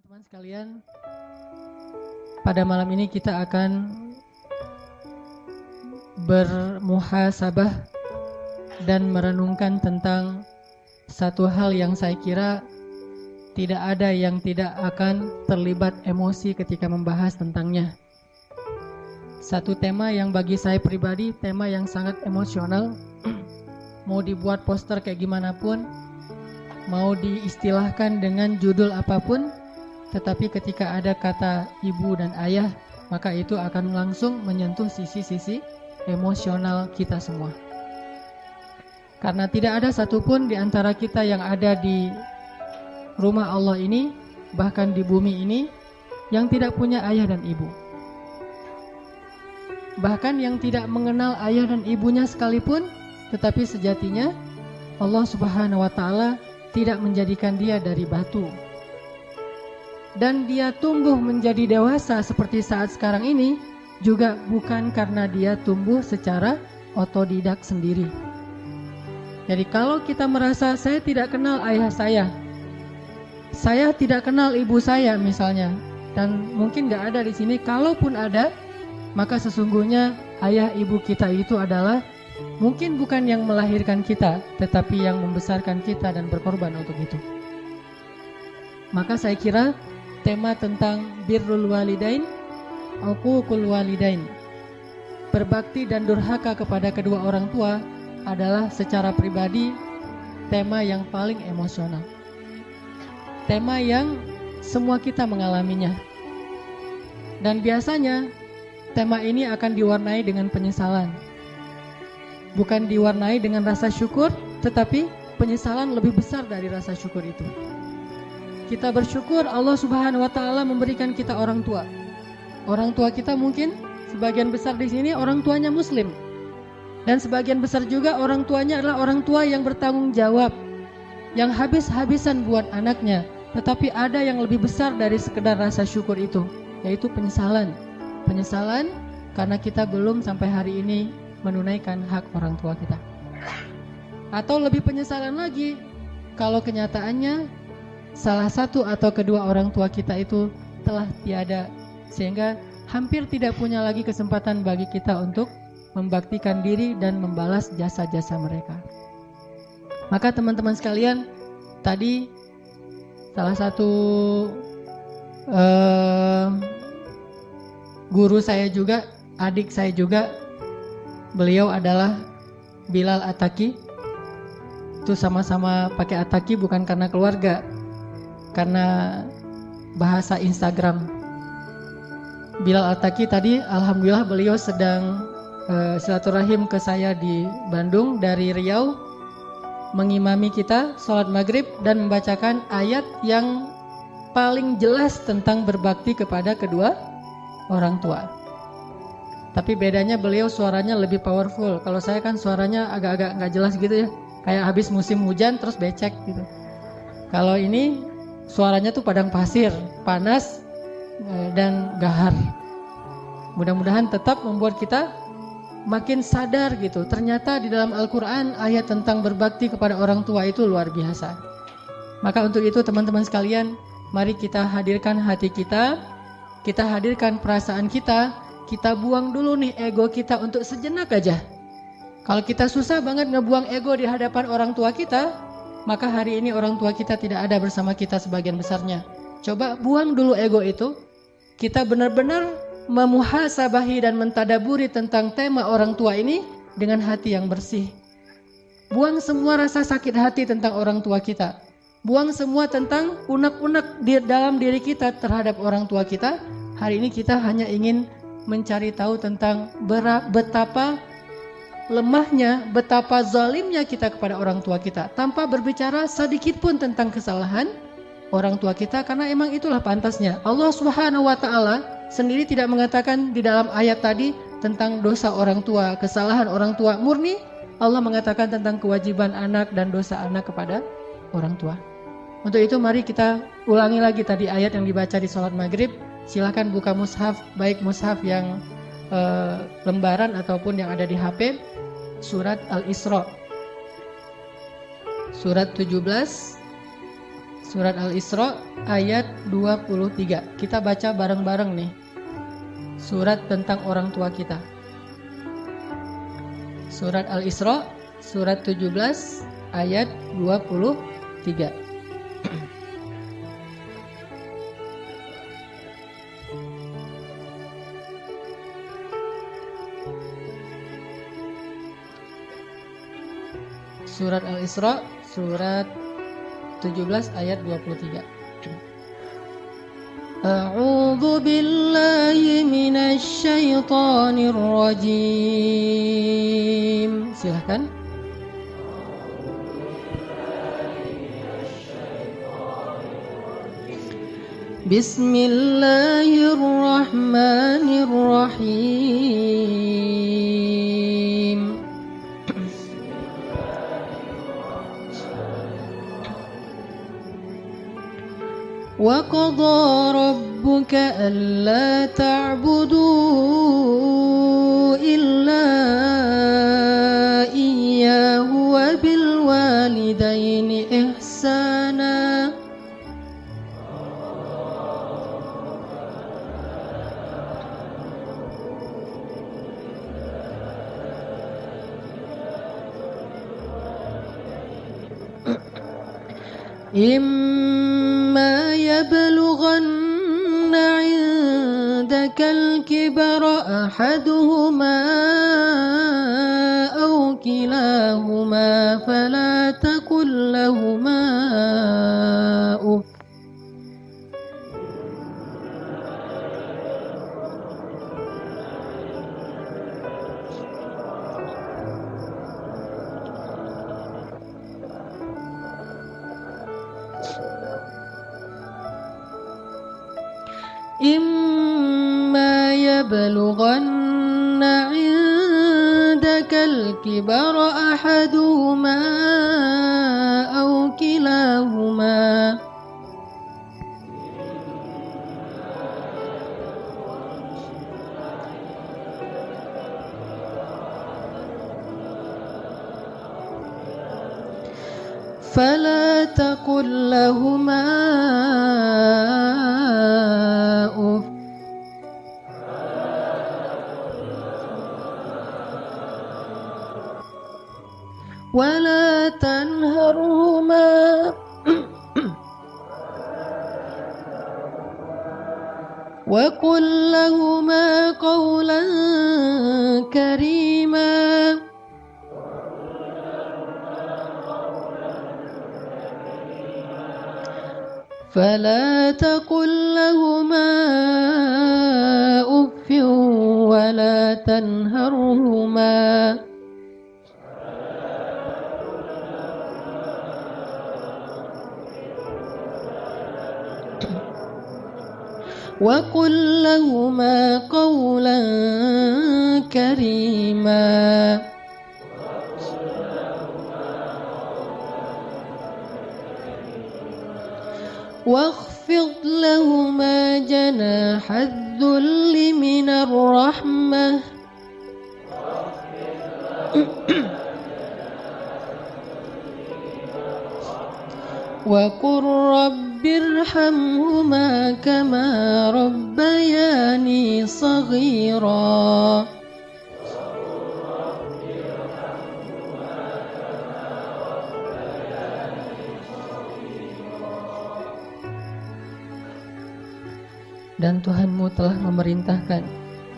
Teman-teman sekalian, pada malam ini kita akan bermuhasabah dan merenungkan tentang satu hal yang saya kira tidak ada yang tidak akan terlibat emosi ketika membahas tentangnya. Satu tema yang bagi saya pribadi, tema yang sangat emosional. Mau dibuat poster kayak gimana pun, mau diistilahkan dengan judul apapun, tetapi ketika ada kata ibu dan ayah, maka itu akan langsung menyentuh sisi-sisi emosional kita semua. Karena tidak ada satupun di antara kita yang ada di rumah Allah ini, bahkan di bumi ini, yang tidak punya ayah dan ibu. Bahkan yang tidak mengenal ayah dan ibunya sekalipun, tetapi sejatinya Allah Subhanahu wa Ta'ala tidak menjadikan dia dari batu. Dan dia tumbuh menjadi dewasa seperti saat sekarang ini juga bukan karena dia tumbuh secara otodidak sendiri. Jadi kalau kita merasa saya tidak kenal ayah saya tidak kenal ibu saya misalnya, dan mungkin gak ada di sini, kalaupun ada, maka sesungguhnya ayah ibu kita itu adalah mungkin bukan yang melahirkan kita, tetapi yang membesarkan kita dan berkorban untuk itu. Maka saya kira tema tentang birrul walidain, uququl walidain, berbakti dan durhaka kepada kedua orang tua adalah secara pribadi tema yang paling emosional. Tema yang semua kita mengalaminya. Dan biasanya tema ini akan diwarnai dengan penyesalan. Bukan diwarnai dengan rasa syukur, tetapi penyesalan lebih besar dari rasa syukur itu. Kita bersyukur Allah Subhanahu wa Ta'ala memberikan kita orang tua. Orang tua kita mungkin sebagian besar di sini orang tuanya muslim. Dan sebagian besar juga orang tuanya adalah orang tua yang bertanggung jawab, yang habis-habisan buat anaknya. Tetapi ada yang lebih besar dari sekedar rasa syukur itu, yaitu penyesalan. Penyesalan karena kita belum sampai hari ini menunaikan hak orang tua kita. Atau lebih penyesalan lagi kalau kenyataannya salah satu atau kedua orang tua kita itu telah tiada, sehingga hampir tidak punya lagi kesempatan bagi kita untuk membaktikan diri dan membalas jasa-jasa mereka. Maka teman-teman sekalian, tadi salah satu guru saya juga, adik saya juga, beliau adalah Bilal Ataki. Itu sama-sama pakai Ataki bukan karena keluarga, karena bahasa Instagram. Bilal Ataki tadi alhamdulillah beliau sedang silaturahim ke saya di Bandung dari Riau, mengimami kita sholat maghrib dan membacakan ayat yang paling jelas tentang berbakti kepada kedua orang tua. Tapi bedanya beliau suaranya lebih powerful. Kalau saya kan suaranya agak-agak gak jelas gitu ya, kayak habis musim hujan terus becek gitu. Kalau ini suaranya tuh padang pasir, panas dan gahar. Mudah-mudahan tetap membuat kita makin sadar gitu. Ternyata di dalam Al-Quran ayat tentang berbakti kepada orang tua itu luar biasa. Maka untuk itu teman-teman sekalian, mari kita hadirkan hati kita hadirkan perasaan kita buang dulu nih ego kita untuk sejenak aja. Kalau kita susah banget ngebuang ego di hadapan orang tua kita, maka hari ini orang tua kita tidak ada bersama kita sebagian besarnya. Coba buang dulu ego itu. Kita benar-benar memuhasabahi dan mentadaburi tentang tema orang tua ini dengan hati yang bersih. Buang semua rasa sakit hati tentang orang tua kita. Buang semua tentang unek-unek di dalam diri kita terhadap orang tua kita. Hari ini kita hanya ingin mencari tahu tentang betapa lemahnya, betapa zalimnya kita kepada orang tua kita, tanpa berbicara sedikit pun tentang kesalahan orang tua kita, karena emang itulah pantasnya. Allah Subhanahu wa Ta'ala sendiri tidak mengatakan di dalam ayat tadi tentang dosa orang tua, kesalahan orang tua. Murni Allah mengatakan tentang kewajiban anak dan dosa anak kepada orang tua. Untuk itu mari kita ulangi lagi tadi ayat yang dibaca di sholat maghrib. Silakan buka mushaf, baik mushaf yang lembaran ataupun yang ada di HP. Surat Al-Isra, surat 17 Surat Al-Isra ayat 23. Kita baca bareng-bareng nih. Surat tentang orang tua kita. Surat Al-Isra surat 17 ayat 23. Surat Al-Isra surat 17 ayat 23. A'udzu billahi minasy syaithanir rajim. Silakan. Bismillahirrahmanirrahim. وَقَضَى رَبُّكَ أَلَّا تَعْبُدُوا إِلَّا إِيَّاهُ وَبِالْوَالِدَيْنِ إِحْسَانًا. إِمَّا يَبْلُغَنَّ عِندَكَ الْكِبَرَ أَحَدُهُمَا أَوْ كِلَاهُمَا فَلَا تَقُل لَّهُمَا أُفٍّ إِمَّا يَبْلُغَنَّ عِندَكَ الْكِبَرَ أَحَدُهُمَا أَوْ كِلَاهُمَا فلا تقل لهما أف ولا تنهرهما وقل لهما قولا كريما فلا تقل لهما أف ولا تنهرهما وقل لهما قولا كريما واخفض لهما جناح الذل من الرحمة وقل رب ارحمهما كما ربياني صغيرا Dan Tuhanmu telah memerintahkan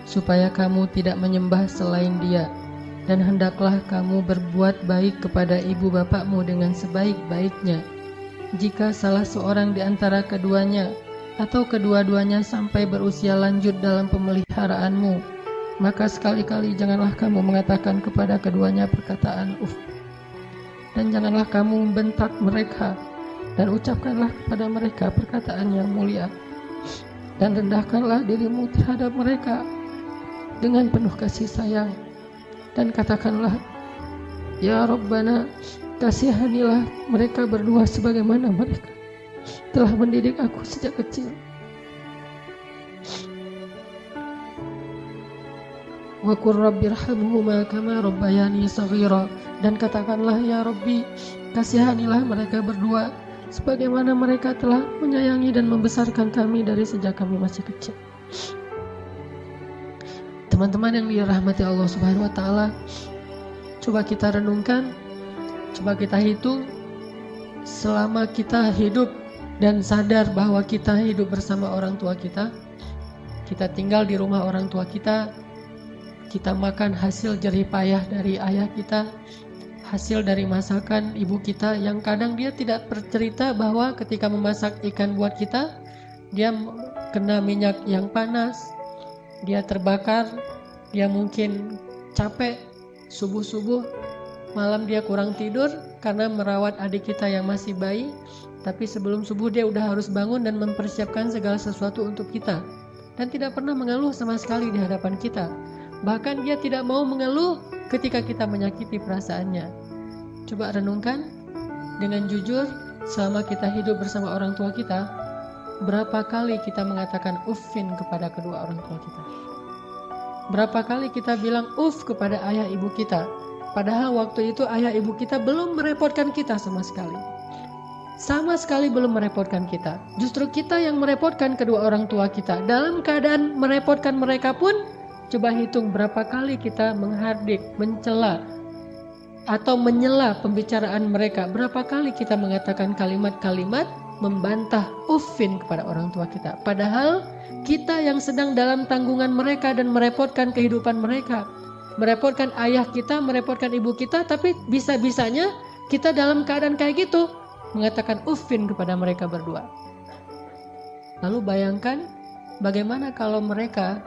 supaya kamu tidak menyembah selain Dia, dan hendaklah kamu berbuat baik kepada ibu bapakmu dengan sebaik-baiknya. Jika salah seorang di antara keduanya atau kedua-duanya sampai berusia lanjut dalam pemeliharaanmu, maka sekali-kali janganlah kamu mengatakan kepada keduanya perkataan uf, dan janganlah kamu membentak mereka, dan ucapkanlah kepada mereka perkataan yang mulia. Dan rendahkanlah dirimu terhadap mereka dengan penuh kasih sayang, dan katakanlah, Ya Rabbana, kasihanilah mereka berdua sebagaimana mereka telah mendidik aku sejak kecil. Wa qur rabbirhamhuma kama rabbayani shaghira, dan katakanlah, Ya Rabbi, kasihanilah mereka berdua sebagaimana mereka telah menyayangi dan membesarkan kami dari sejak kami masih kecil. Teman-teman yang dirahmati Allah Subhanahu wa taala, coba kita renungkan, coba kita hitung selama kita hidup dan sadar bahwa kita hidup bersama orang tua kita tinggal di rumah orang tua kita makan hasil jerih payah dari ayah kita, hasil dari masakan ibu kita yang kadang dia tidak bercerita bahwa ketika memasak ikan buat kita, dia kena minyak yang panas, dia terbakar, dia mungkin capek, subuh-subuh, malam dia kurang tidur karena merawat adik kita yang masih bayi, tapi sebelum subuh dia udah harus bangun dan mempersiapkan segala sesuatu untuk kita, dan tidak pernah mengeluh sama sekali di hadapan kita. Bahkan dia tidak mau mengeluh ketika kita menyakiti perasaannya. Coba renungkan dengan jujur, selama kita hidup bersama orang tua kita, berapa kali kita mengatakan uffin kepada kedua orang tua kita? Berapa kali kita bilang uff kepada ayah ibu kita? Padahal waktu itu ayah ibu kita belum merepotkan kita sama sekali. Sama sekali belum merepotkan kita. Justru kita yang merepotkan kedua orang tua kita. Dalam keadaan merepotkan mereka pun, coba hitung berapa kali kita menghardik, mencela, atau menyela pembicaraan mereka. Berapa kali kita mengatakan kalimat-kalimat membantah uffin kepada orang tua kita. Padahal kita yang sedang dalam tanggungan mereka dan merepotkan kehidupan mereka. Merepotkan ayah kita, merepotkan ibu kita, tapi bisa-bisanya kita dalam keadaan kayak gitu mengatakan uffin kepada mereka berdua. Lalu bayangkan bagaimana kalau mereka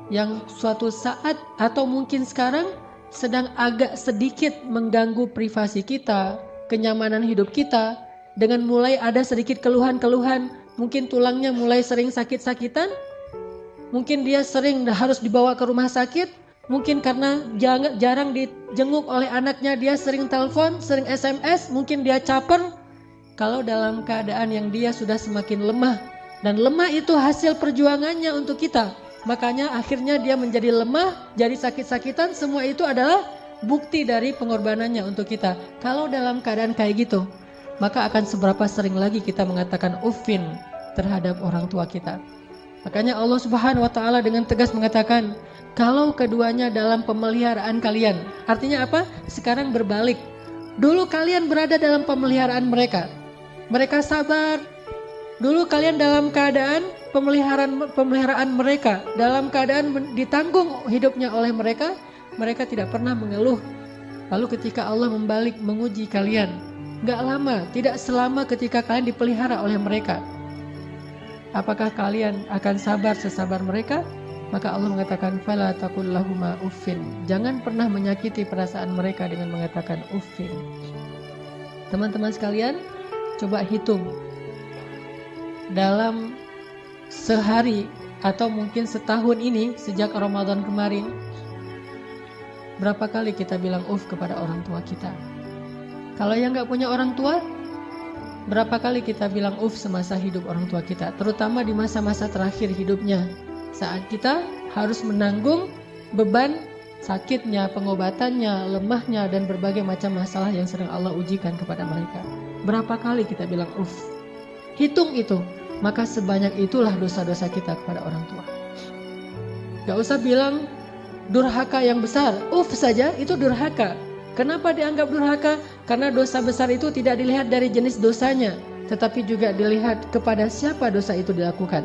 yang suatu saat atau mungkin sekarang sedang agak sedikit mengganggu privasi kita, kenyamanan hidup kita, dengan mulai ada sedikit keluhan-keluhan, mungkin tulangnya mulai sering sakit-sakitan, mungkin dia sering harus dibawa ke rumah sakit, mungkin karena jarang dijenguk oleh anaknya, dia sering telepon, sering SMS, mungkin dia caper. Kalau dalam keadaan yang dia sudah semakin lemah, dan lemah itu hasil perjuangannya untuk kita, makanya akhirnya dia menjadi lemah, jadi sakit-sakitan, semua itu adalah bukti dari pengorbanannya untuk kita. Kalau dalam keadaan kayak gitu, maka akan seberapa sering lagi kita mengatakan uffin terhadap orang tua kita. Makanya Allah Subhanahu wa taala dengan tegas mengatakan, kalau keduanya dalam pemeliharaan kalian. Artinya apa? Sekarang berbalik. Dulu kalian berada dalam pemeliharaan mereka. Mereka sabar. Dulu kalian dalam keadaan pemeliharaan mereka, dalam keadaan ditanggung hidupnya oleh mereka, mereka tidak pernah mengeluh. Lalu ketika Allah membalik menguji kalian, gak lama, tidak selama ketika kalian dipelihara oleh mereka, apakah kalian akan sabar sesabar mereka? Maka Allah mengatakan, fala taqul lahuma uffin. Jangan pernah menyakiti perasaan mereka dengan mengatakan uffin. Teman-teman sekalian, coba hitung. Dalam sehari atau mungkin setahun ini, sejak Ramadan kemarin, berapa kali kita bilang uff kepada orang tua kita? Kalau yang gak punya orang tua, berapa kali kita bilang uff semasa hidup orang tua kita? Terutama di masa-masa terakhir hidupnya, saat kita harus menanggung beban sakitnya, pengobatannya, lemahnya, dan berbagai macam masalah yang sering Allah ujikan kepada mereka. Berapa kali kita bilang uff? Hitung itu. Maka sebanyak itulah dosa-dosa kita kepada orang tua. Gak usah bilang durhaka yang besar, uff saja itu durhaka. Kenapa dianggap durhaka? Karena dosa besar itu tidak dilihat dari jenis dosanya, tetapi juga dilihat kepada siapa dosa itu dilakukan.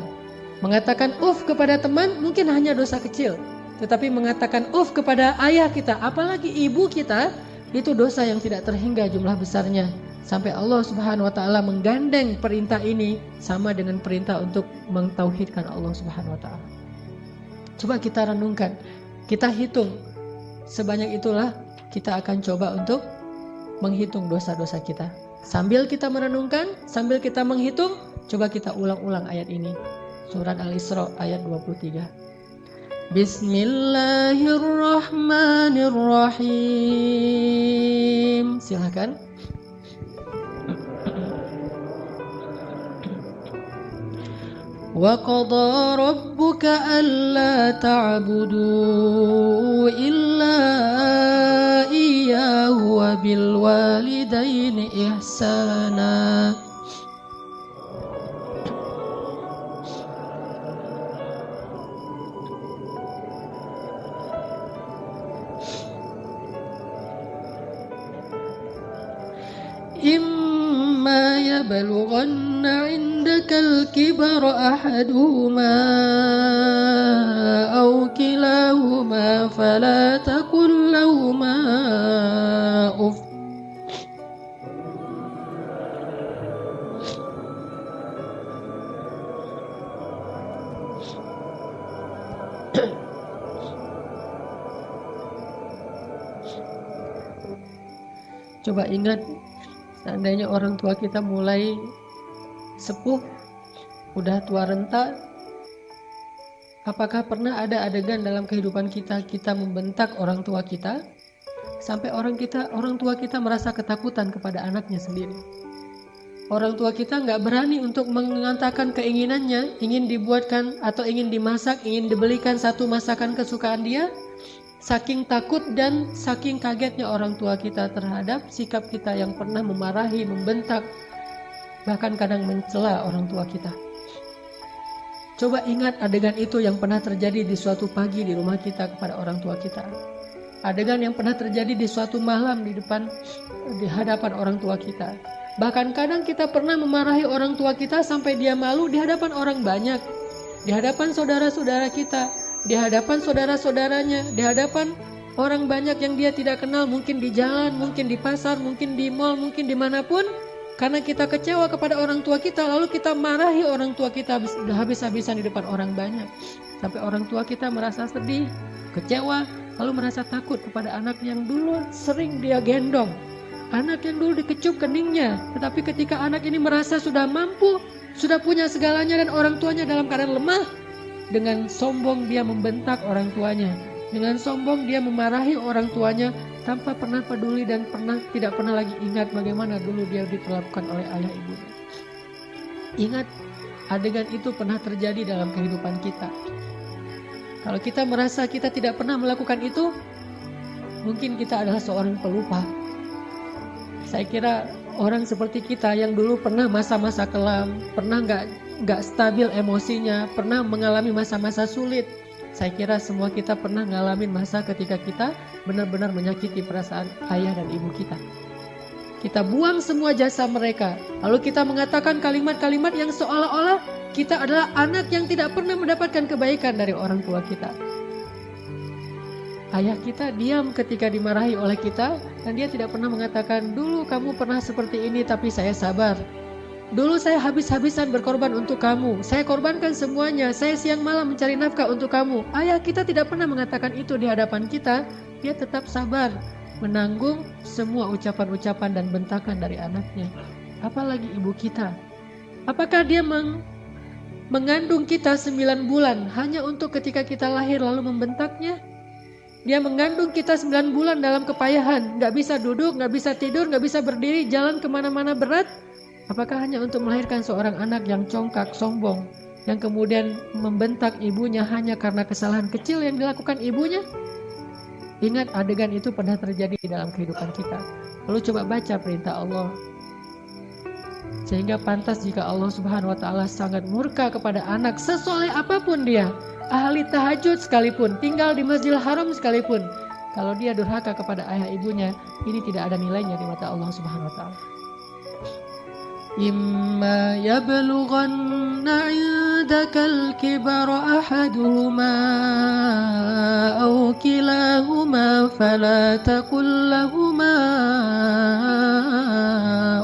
Mengatakan uff kepada teman mungkin hanya dosa kecil, tetapi mengatakan uff kepada ayah kita, apalagi ibu kita, itu dosa yang tidak terhingga jumlah besarnya. Sampai Allah Subhanahu wa taala menggandeng perintah ini sama dengan perintah untuk mentauhidkan Allah Subhanahu wa taala. Coba kita renungkan, kita hitung. Sebanyak itulah kita akan coba untuk menghitung dosa-dosa kita. Sambil kita merenungkan, sambil kita menghitung, coba kita ulang-ulang ayat ini. Surat Al-Isra ayat 23. Bismillahirrahmanirrahim. Silakan. وَقَضَى رَبُّكَ أَلَّا تَعْبُدُوا إِلَّا إِيَّاهُ وَبِالْوَالِدَيْنِ إِحْسَانًا. إِمَّا يَبْلُغَنَّ عِندَكَ الْكِبَرَ أَحَدُهُمَا أَوْ كِلَاهُمَا فَلَا تَقُل لَّهُمَا أُفٍّ. Coba ingat, seandainya orang tua kita mulai sepuh, udah tua renta, apakah pernah ada adegan dalam kehidupan kita membentak orang tua kita sampai orang tua kita merasa ketakutan kepada anaknya sendiri? Orang tua kita nggak berani untuk mengatakan keinginannya, ingin dibuatkan atau ingin dimasak, ingin dibelikan satu masakan kesukaan dia. Saking takut dan saking kagetnya orang tua kita terhadap sikap kita yang pernah memarahi, membentak, bahkan kadang mencela orang tua kita. Coba ingat adegan itu yang pernah terjadi di suatu pagi di rumah kita kepada orang tua kita. Adegan yang pernah terjadi di suatu malam di hadapan orang tua kita. Bahkan kadang kita pernah memarahi orang tua kita sampai dia malu di hadapan orang banyak, di hadapan saudara-saudara kita, di hadapan saudara-saudaranya, di hadapan orang banyak yang dia tidak kenal, mungkin di jalan, mungkin di pasar, mungkin di mal, mungkin dimanapun. Karena kita kecewa kepada orang tua kita, lalu kita marahi orang tua kita habis-habisan di depan orang banyak. Sampai orang tua kita merasa sedih, kecewa, lalu merasa takut kepada anak yang dulu sering dia gendong, anak yang dulu dikecup keningnya. Tetapi ketika anak ini merasa sudah mampu, sudah punya segalanya dan orang tuanya dalam keadaan lemah, dengan sombong dia membentak orang tuanya, dengan sombong dia memarahi orang tuanya tanpa pernah peduli dan tidak pernah lagi ingat bagaimana dulu dia diperlakukan oleh ayah ibunya. Ingat, adegan itu pernah terjadi dalam kehidupan kita. Kalau kita merasa kita tidak pernah melakukan itu, mungkin kita adalah seorang pelupa. Saya kira orang seperti kita yang dulu pernah masa-masa kelam, pernah nggak stabil emosinya, pernah mengalami masa-masa sulit. Saya kira semua kita pernah ngalamin masa ketika kita benar-benar menyakiti perasaan ayah dan ibu kita. Kita buang semua jasa mereka, lalu kita mengatakan kalimat-kalimat yang seolah-olah kita adalah anak yang tidak pernah mendapatkan kebaikan dari orang tua kita. Ayah kita diam ketika dimarahi oleh kita, dan dia tidak pernah mengatakan, dulu kamu pernah seperti ini tapi saya sabar. Dulu saya habis-habisan berkorban untuk kamu, saya korbankan semuanya, saya siang malam mencari nafkah untuk kamu. Ayah kita tidak pernah mengatakan itu di hadapan kita. Dia tetap sabar menanggung semua ucapan-ucapan dan bentakan dari anaknya. Apalagi ibu kita. Apakah dia mengandung kita 9 bulan hanya untuk ketika kita lahir lalu membentaknya? Dia mengandung kita 9 bulan dalam kepayahan, gak bisa duduk, gak bisa tidur, gak bisa berdiri, jalan kemana-mana berat. Apakah hanya untuk melahirkan seorang anak yang congkak, sombong, yang kemudian membentak ibunya hanya karena kesalahan kecil yang dilakukan ibunya? Ingat, adegan itu pernah terjadi dalam kehidupan kita. Lalu coba baca perintah Allah. Sehingga pantas jika Allah Subhanahu wa Ta'ala sangat murka kepada anak sesoleh apapun dia, ahli tahajud sekalipun, tinggal di Masjidil Haram sekalipun, kalau dia durhaka kepada ayah ibunya, ini tidak ada nilainya di mata Allah Subhanahu wa Ta'ala. Imma yablughanna 'indakal kibara ahaduhuma aw kilahuma fala taqul lahumā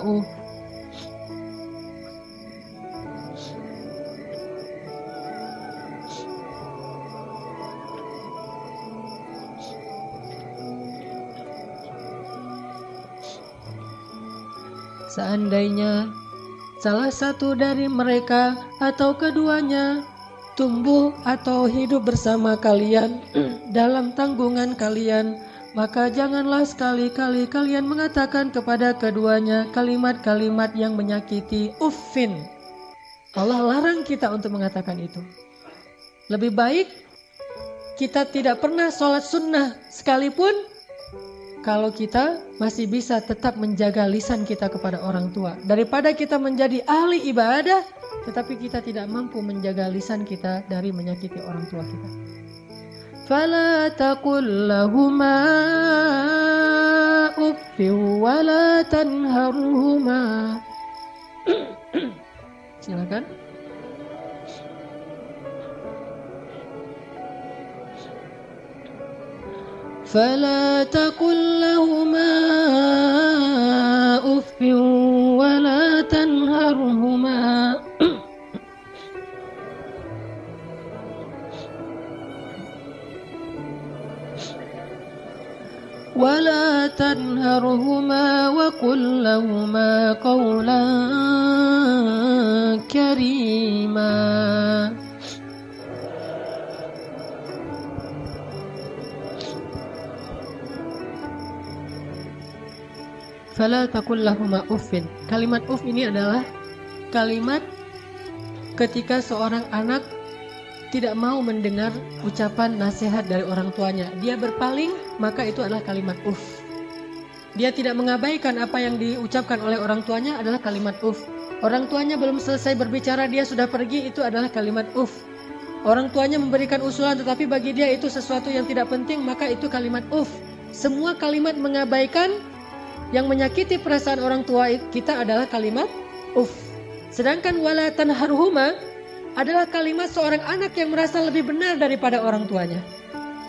uff. Seandainya salah satu dari mereka atau keduanya tumbuh atau hidup bersama kalian dalam tanggungan kalian, maka janganlah sekali-kali kalian mengatakan kepada keduanya kalimat-kalimat yang menyakiti. Uffin. Allah larang kita untuk mengatakan itu. Lebih baik kita tidak pernah sholat sunnah sekalipun kalau kita masih bisa tetap menjaga lisan kita kepada orang tua, daripada kita menjadi ahli ibadah tetapi kita tidak mampu menjaga lisan kita dari menyakiti orang tua kita. Fala taqul lahuma uffin wa la tanharhuma. Silakan. فلا تقل لهما أف ولا تنهرهما وقل لهما قولا كريما. Fala taqul lahuma uffin. Kalimat uff ini adalah kalimat ketika seorang anak tidak mau mendengar ucapan nasihat dari orang tuanya. Dia berpaling, maka itu adalah kalimat uff. Dia tidak mengabaikan apa yang diucapkan oleh orang tuanya adalah kalimat uff. Orang tuanya belum selesai berbicara, dia sudah pergi, itu adalah kalimat uff. Orang tuanya memberikan usulan tetapi bagi dia itu sesuatu yang tidak penting, maka itu kalimat uff. Semua kalimat mengabaikan yang menyakiti perasaan orang tua kita adalah kalimat uff. Sedangkan wala tanharhuma adalah kalimat seorang anak yang merasa lebih benar daripada orang tuanya.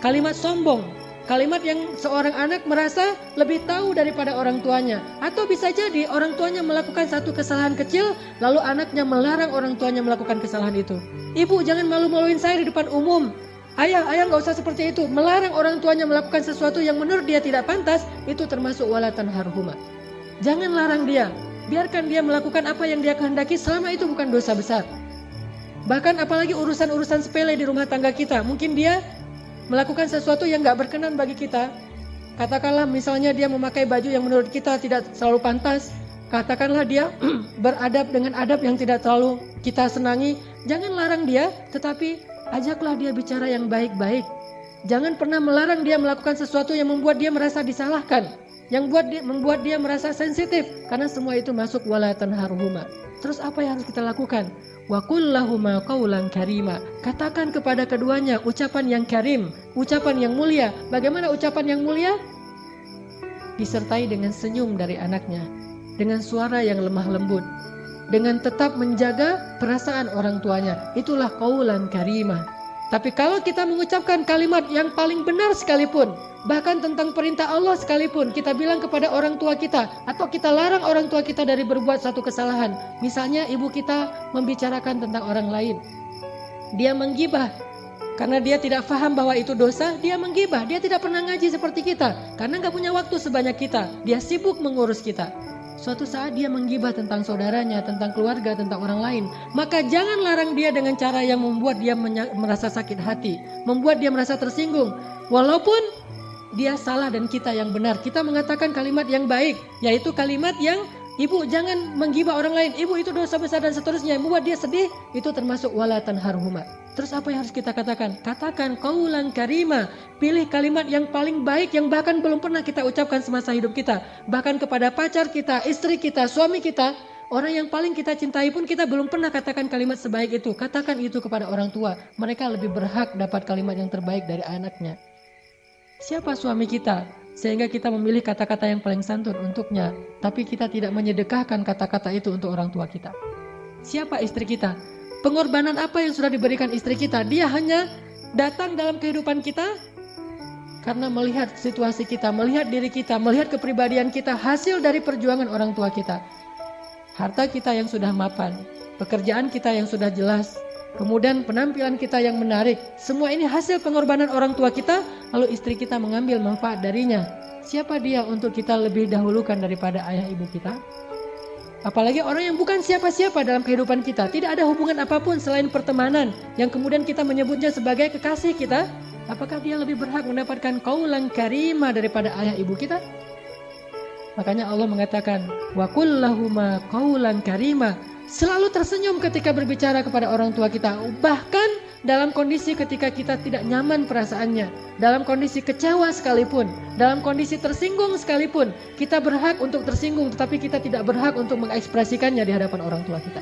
Kalimat sombong, kalimat yang seorang anak merasa lebih tahu daripada orang tuanya. Atau bisa jadi orang tuanya melakukan satu kesalahan kecil, lalu anaknya melarang orang tuanya melakukan kesalahan itu. Ibu, jangan malu-maluin saya di depan umum. Ayah gak usah seperti itu. Melarang orang tuanya melakukan sesuatu yang menurut dia tidak pantas, itu termasuk wala tanharhuma. Jangan larang dia, biarkan dia melakukan apa yang dia kehendaki selama itu bukan dosa besar. Bahkan apalagi urusan-urusan sepele di rumah tangga kita, mungkin dia melakukan sesuatu yang gak berkenan bagi kita. Katakanlah misalnya dia memakai baju yang menurut kita tidak selalu pantas. Katakanlah dia beradab dengan adab yang tidak terlalu kita senangi. Jangan larang dia, tetapi ajaklah dia bicara yang baik-baik. Jangan pernah melarang dia melakukan sesuatu yang membuat dia merasa disalahkan, yang membuat dia merasa sensitif, karena semua itu masuk wala tanharhuma. Terus apa yang harus kita lakukan? Wa qul lahuma qawlan karima. Katakan kepada keduanya ucapan yang karim, ucapan yang mulia. Bagaimana ucapan yang mulia? Disertai dengan senyum dari anaknya, dengan suara yang lemah lembut, dengan tetap menjaga perasaan orang tuanya. Itulah qaulan karimah. Tapi kalau kita mengucapkan kalimat yang paling benar sekalipun, bahkan tentang perintah Allah sekalipun, kita bilang kepada orang tua kita, atau kita larang orang tua kita dari berbuat satu kesalahan. Misalnya ibu kita membicarakan tentang orang lain, dia menggibah karena dia tidak paham bahwa itu dosa. Dia menggibah, dia tidak pernah ngaji seperti kita, karena gak punya waktu sebanyak kita, dia sibuk mengurus kita. Suatu saat dia menggibah tentang saudaranya, tentang keluarga, tentang orang lain. Maka jangan larang dia dengan cara yang membuat dia merasa sakit hati, membuat dia merasa tersinggung. Walaupun dia salah dan kita yang benar, kita mengatakan kalimat yang baik, yaitu kalimat yang ibu jangan menggibah orang lain, ibu itu dosa besar dan seterusnya, yang membuat dia sedih, itu termasuk wala tanharhuma. Terus apa yang harus kita katakan? Katakan qaulan karima. Pilih kalimat yang paling baik yang bahkan belum pernah kita ucapkan semasa hidup kita. Bahkan kepada pacar kita, istri kita, suami kita, orang yang paling kita cintai pun kita belum pernah katakan kalimat sebaik itu. Katakan itu kepada orang tua. Mereka lebih berhak dapat kalimat yang terbaik dari anaknya. Siapa suami kita? Sehingga kita memilih kata-kata yang paling santun untuknya, tapi kita tidak menyedekahkan kata-kata itu untuk orang tua kita. Siapa istri kita? Pengorbanan apa yang sudah diberikan istri kita? Dia hanya datang dalam kehidupan kita karena melihat situasi kita, melihat diri kita, melihat kepribadian kita, hasil dari perjuangan orang tua kita. Harta kita yang sudah mapan, pekerjaan kita yang sudah jelas, kemudian penampilan kita yang menarik. Semua ini hasil pengorbanan orang tua kita, lalu istri kita mengambil manfaat darinya. Siapa dia untuk kita lebih dahulukan daripada ayah ibu kita? Apalagi orang yang bukan siapa-siapa dalam kehidupan kita, tidak ada hubungan apapun selain pertemanan, yang kemudian kita menyebutnya sebagai kekasih kita. Apakah dia lebih berhak mendapatkan qaulan karimah daripada ayah ibu kita? Makanya Allah mengatakan wa qul lahuma qaulan karimah. Selalu tersenyum ketika berbicara kepada orang tua kita. Bahkan dalam kondisi ketika kita tidak nyaman perasaannya, dalam kondisi kecewa sekalipun, dalam kondisi tersinggung sekalipun, kita berhak untuk tersinggung, tetapi kita tidak berhak untuk mengekspresikannya di hadapan orang tua kita.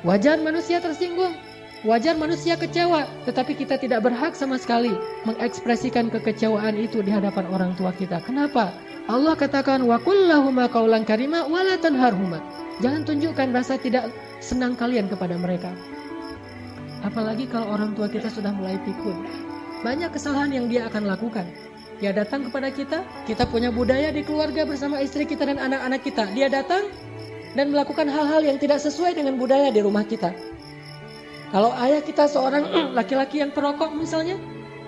Wajar manusia tersinggung, wajar manusia kecewa, tetapi kita tidak berhak sama sekali mengekspresikan kekecewaan itu di hadapan orang tua kita. Kenapa? Allah katakan wa qul lahuma qaulan karima wa la tanharhuma. Jangan tunjukkan rasa tidak senang kalian kepada mereka. Apalagi kalau orang tua kita sudah mulai pikun. Banyak kesalahan yang dia akan lakukan. Dia datang kepada kita punya budaya di keluarga bersama istri kita dan anak-anak kita. Dia datang dan melakukan hal-hal yang tidak sesuai dengan budaya di rumah kita. Kalau ayah kita seorang laki-laki yang perokok misalnya,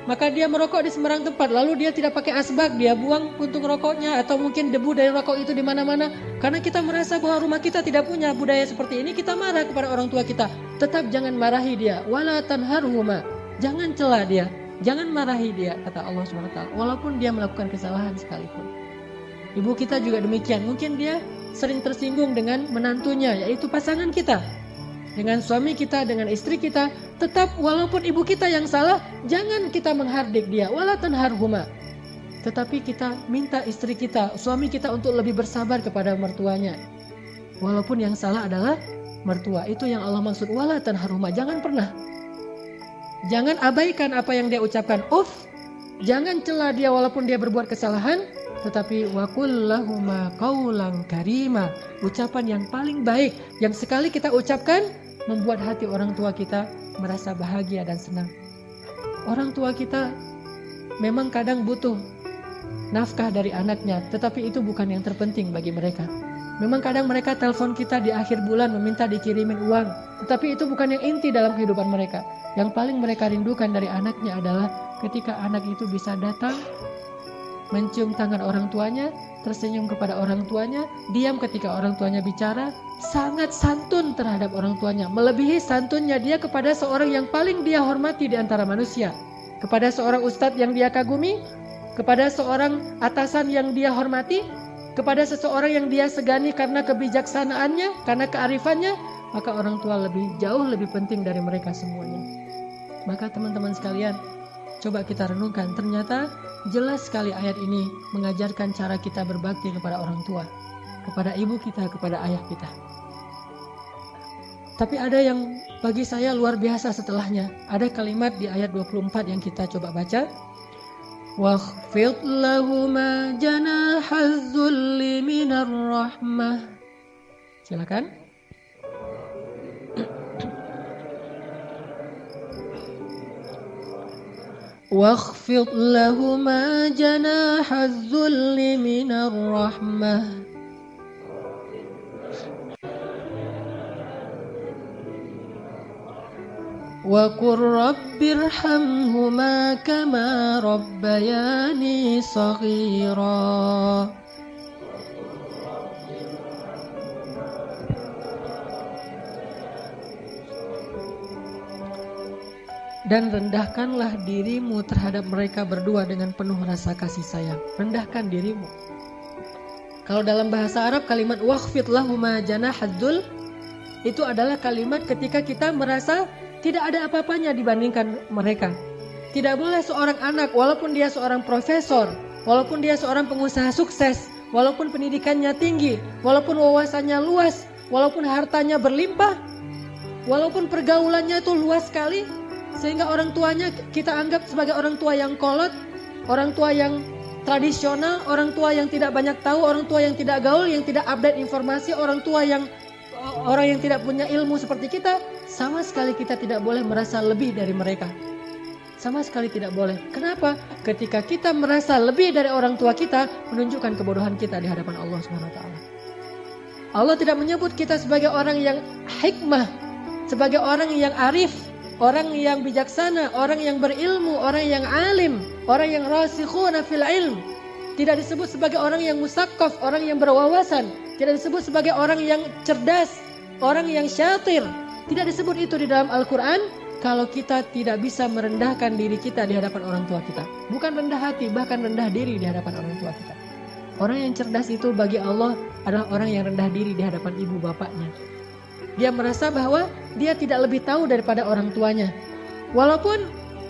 maka dia merokok di sembarang tempat, lalu dia tidak pakai asbak, dia buang puntung rokoknya atau mungkin debu dari rokok itu di mana-mana. Karena kita merasa bahwa rumah kita tidak punya budaya seperti ini, kita marah kepada orang tua kita. Tetap jangan marahi dia, wala tanharhuma. Jangan cela dia, jangan marahi dia, kata Allah SWT, walaupun dia melakukan kesalahan sekalipun. Ibu kita juga demikian, mungkin dia sering tersinggung dengan menantunya, yaitu pasangan kita, dengan suami kita, dengan istri kita. Tetap walaupun ibu kita yang salah, jangan kita menghardik dia, wala tanharhuma. Tetapi kita minta istri kita, suami kita untuk lebih bersabar kepada mertuanya. Walaupun yang salah adalah mertua, itu yang Allah maksud wala tanharhuma. Jangan pernah, jangan abaikan apa yang dia ucapkan. Jangan cela dia walaupun dia berbuat kesalahan, tetapi wa qul lahuma qaulan karima. Ucapan yang paling baik yang sekali kita ucapkan membuat hati orang tua kita merasa bahagia dan senang. Orang tua kita memang kadang butuh nafkah dari anaknya, tetapi itu bukan yang terpenting bagi mereka. Memang kadang mereka telepon kita di akhir bulan meminta dikirimin uang, tetapi itu bukan yang inti dalam kehidupan mereka. Yang paling mereka rindukan dari anaknya adalah ketika anak itu bisa datang, mencium tangan orang tuanya, tersenyum kepada orang tuanya, diam ketika orang tuanya bicara, sangat santun terhadap orang tuanya, melebihi santunnya dia kepada seorang yang paling dia hormati di antara manusia, kepada seorang ustadz yang dia kagumi, kepada seorang atasan yang dia hormati, kepada seseorang yang dia segani karena kebijaksanaannya, karena kearifannya, maka orang tua jauh lebih penting dari mereka semuanya. Maka teman-teman sekalian, coba kita renungkan, ternyata jelas sekali ayat ini mengajarkan cara kita berbakti kepada orang tua, kepada ibu kita, kepada ayah kita. Tapi ada yang bagi saya luar biasa setelahnya. Ada kalimat di ayat 24 yang kita coba baca. Wakhfid lahuma janahaz zulli minar rahmah. Silakan. واخفض لهما جناح الذل من الرحمة وقل رب ارحمهما كما ربياني صغيرا. Dan rendahkanlah dirimu terhadap mereka berdua dengan penuh rasa kasih sayang. Rendahkan dirimu. Kalau dalam bahasa Arab kalimat wakhfid lahuma janahaz dzul itu adalah kalimat ketika kita merasa tidak ada apa-apanya dibandingkan mereka. Tidak boleh seorang anak walaupun dia seorang profesor, walaupun dia seorang pengusaha sukses, walaupun pendidikannya tinggi, walaupun wawasannya luas, walaupun hartanya berlimpah, walaupun pergaulannya itu luas sekali, sehingga orang tuanya kita anggap sebagai orang tua yang kolot, orang tua yang tradisional, orang tua yang tidak banyak tahu, orang tua yang tidak gaul, yang tidak update informasi, orang yang tidak punya ilmu seperti kita. Sama sekali kita tidak boleh merasa lebih dari mereka. Sama sekali tidak boleh. Kenapa? Ketika kita merasa lebih dari orang tua kita, menunjukkan kebodohan kita di hadapan Allah SWT. Allah tidak menyebut kita sebagai orang yang hikmah, sebagai orang yang arif, orang yang bijaksana, orang yang berilmu, orang yang alim, orang yang rasikhuna fil ilm. Tidak disebut sebagai orang yang musaqqaf, orang yang berwawasan. Tidak disebut sebagai orang yang cerdas, orang yang syatir. Tidak disebut itu di dalam Al-Quran kalau kita tidak bisa merendahkan diri kita di hadapan orang tua kita. Bukan rendah hati, bahkan rendah diri di hadapan orang tua kita. Orang yang cerdas itu bagi Allah adalah orang yang rendah diri di hadapan ibu bapaknya. Dia merasa bahwa dia tidak lebih tahu daripada orang tuanya. Walaupun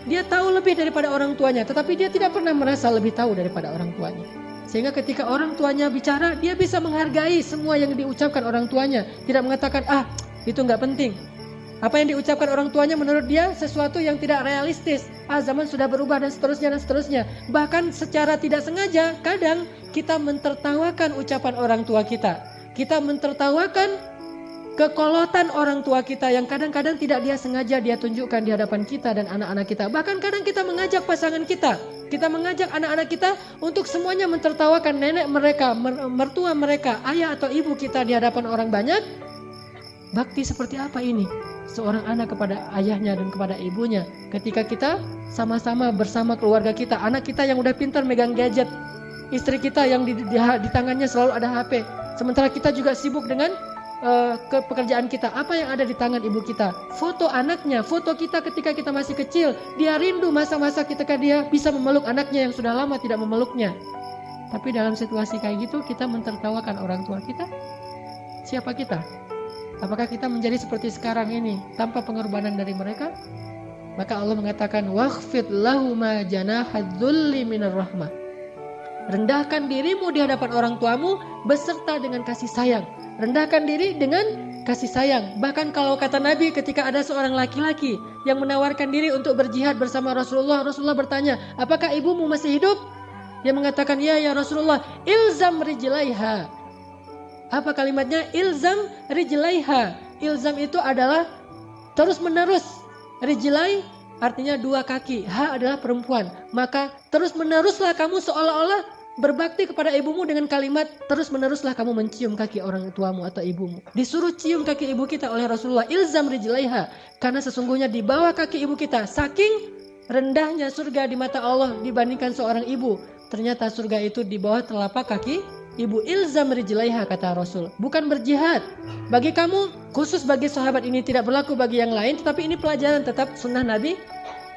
dia tahu lebih daripada orang tuanya, tetapi dia tidak pernah merasa lebih tahu daripada orang tuanya. Sehingga ketika orang tuanya bicara, dia bisa menghargai semua yang diucapkan orang tuanya. Tidak mengatakan, itu nggak penting. Apa yang diucapkan orang tuanya menurut dia sesuatu yang tidak realistis. Zaman sudah berubah dan seterusnya dan seterusnya. Bahkan secara tidak sengaja, kadang kita mentertawakan ucapan orang tua kita. Kita mentertawakan kekolotan orang tua kita yang kadang-kadang tidak dia sengaja dia tunjukkan di hadapan kita dan anak-anak kita. Bahkan kadang kita mengajak pasangan kita, kita mengajak anak-anak kita untuk semuanya mentertawakan nenek mereka, mertua mereka, ayah atau ibu kita di hadapan orang banyak. Bakti seperti apa ini? Seorang anak kepada ayahnya dan kepada ibunya. Ketika kita sama-sama bersama keluarga kita, anak kita yang udah pintar megang gadget, istri kita yang di tangannya selalu ada HP. Sementara kita juga sibuk dengan ke pekerjaan kita. Apa yang ada di tangan ibu kita? Foto anaknya, foto kita ketika kita masih kecil. Dia rindu masa-masa ketika dia bisa memeluk anaknya yang sudah lama tidak memeluknya. Tapi dalam situasi kayak gitu kita mentertawakan orang tua kita. Siapa kita? Apakah kita menjadi seperti sekarang ini tanpa pengorbanan dari mereka? Maka Allah mengatakan wakhfid lahuma janahadzulli minar rahmah. Rendahkan dirimu di hadapan orang tuamu beserta dengan kasih sayang. Rendahkan diri dengan kasih sayang. Bahkan kalau kata Nabi ketika ada seorang laki-laki yang menawarkan diri untuk berjihad bersama Rasulullah, Rasulullah bertanya, apakah ibumu masih hidup? Dia mengatakan, ya Rasulullah, ilzam rijlaiha. Apa kalimatnya? Ilzam rijlaiha. Ilzam itu adalah terus menerus. Rijlai artinya dua kaki. Ha adalah perempuan. Maka terus meneruslah kamu seolah-olah berbakti kepada ibumu dengan kalimat terus meneruslah kamu mencium kaki orang tuamu atau ibumu. Disuruh cium kaki ibu kita oleh Rasulullah, ilzam rijlaiha, karena sesungguhnya di bawah kaki ibu kita saking rendahnya surga di mata Allah dibandingkan seorang ibu. Ternyata surga itu di bawah telapak kaki ibu. Ilzam rijlaiha kata Rasul. Bukan berjihad. Bagi kamu khusus bagi sahabat ini tidak berlaku bagi yang lain, tetapi ini pelajaran tetap sunnah Nabi.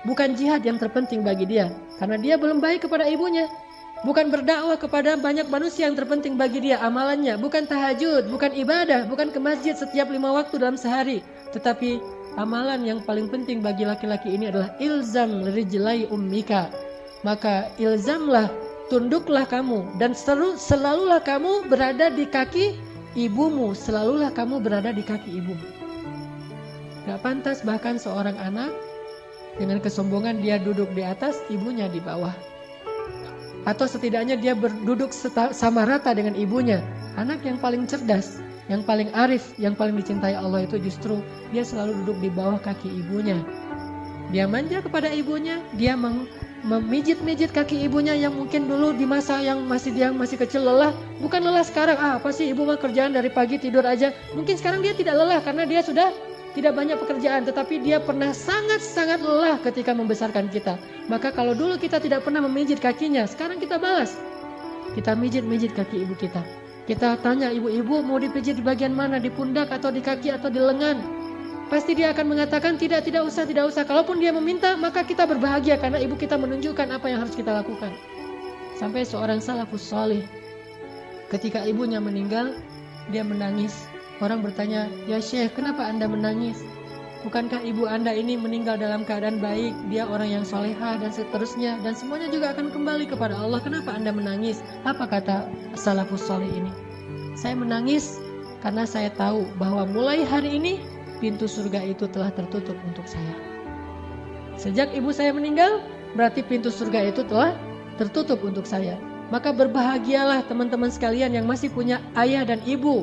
Bukan jihad yang terpenting bagi dia karena dia belum baik kepada ibunya. Bukan berdakwah kepada banyak manusia yang terpenting bagi dia amalannya. Bukan tahajud, bukan ibadah, bukan ke masjid setiap 5 waktu dalam sehari. Tetapi amalan yang paling penting bagi laki-laki ini adalah ilzam rijlai ummika. Maka ilzamlah, tunduklah kamu dan selalulah kamu berada di kaki ibumu. Selalulah kamu berada di kaki ibumu. Gak pantas bahkan seorang anak dengan kesombongan dia duduk di atas, ibunya di bawah. Atau setidaknya dia berduduk sama rata dengan ibunya. Anak yang paling cerdas, yang paling arif, yang paling dicintai Allah itu justru dia selalu duduk di bawah kaki ibunya. Dia manja kepada ibunya, dia memijit-mijit kaki ibunya yang mungkin dulu di masa yang dia masih kecil lelah. Bukan lelah sekarang, apa sih ibu mah kerjaan dari pagi tidur aja. Mungkin sekarang dia tidak lelah karena dia sudah tidak banyak pekerjaan, tetapi dia pernah sangat-sangat lelah ketika membesarkan kita. Maka kalau dulu kita tidak pernah memijit kakinya, sekarang kita balas. Kita mijit-mijit kaki ibu kita. Kita tanya ibu-ibu mau dipijit di bagian mana, di pundak atau di kaki atau di lengan. Pasti dia akan mengatakan tidak usah. Kalaupun dia meminta, maka kita berbahagia karena ibu kita menunjukkan apa yang harus kita lakukan. Sampai seorang salafus salih, ketika ibunya meninggal, dia menangis. Orang bertanya, ya Syekh, kenapa Anda menangis? Bukankah ibu Anda ini meninggal dalam keadaan baik? Dia orang yang solehah dan seterusnya. Dan semuanya juga akan kembali kepada Allah. Kenapa Anda menangis? Apa kata salafus salih ini? Saya menangis karena saya tahu bahwa mulai hari ini pintu surga itu telah tertutup untuk saya. Sejak ibu saya meninggal, berarti pintu surga itu telah tertutup untuk saya. Maka berbahagialah teman-teman sekalian yang masih punya ayah dan ibu.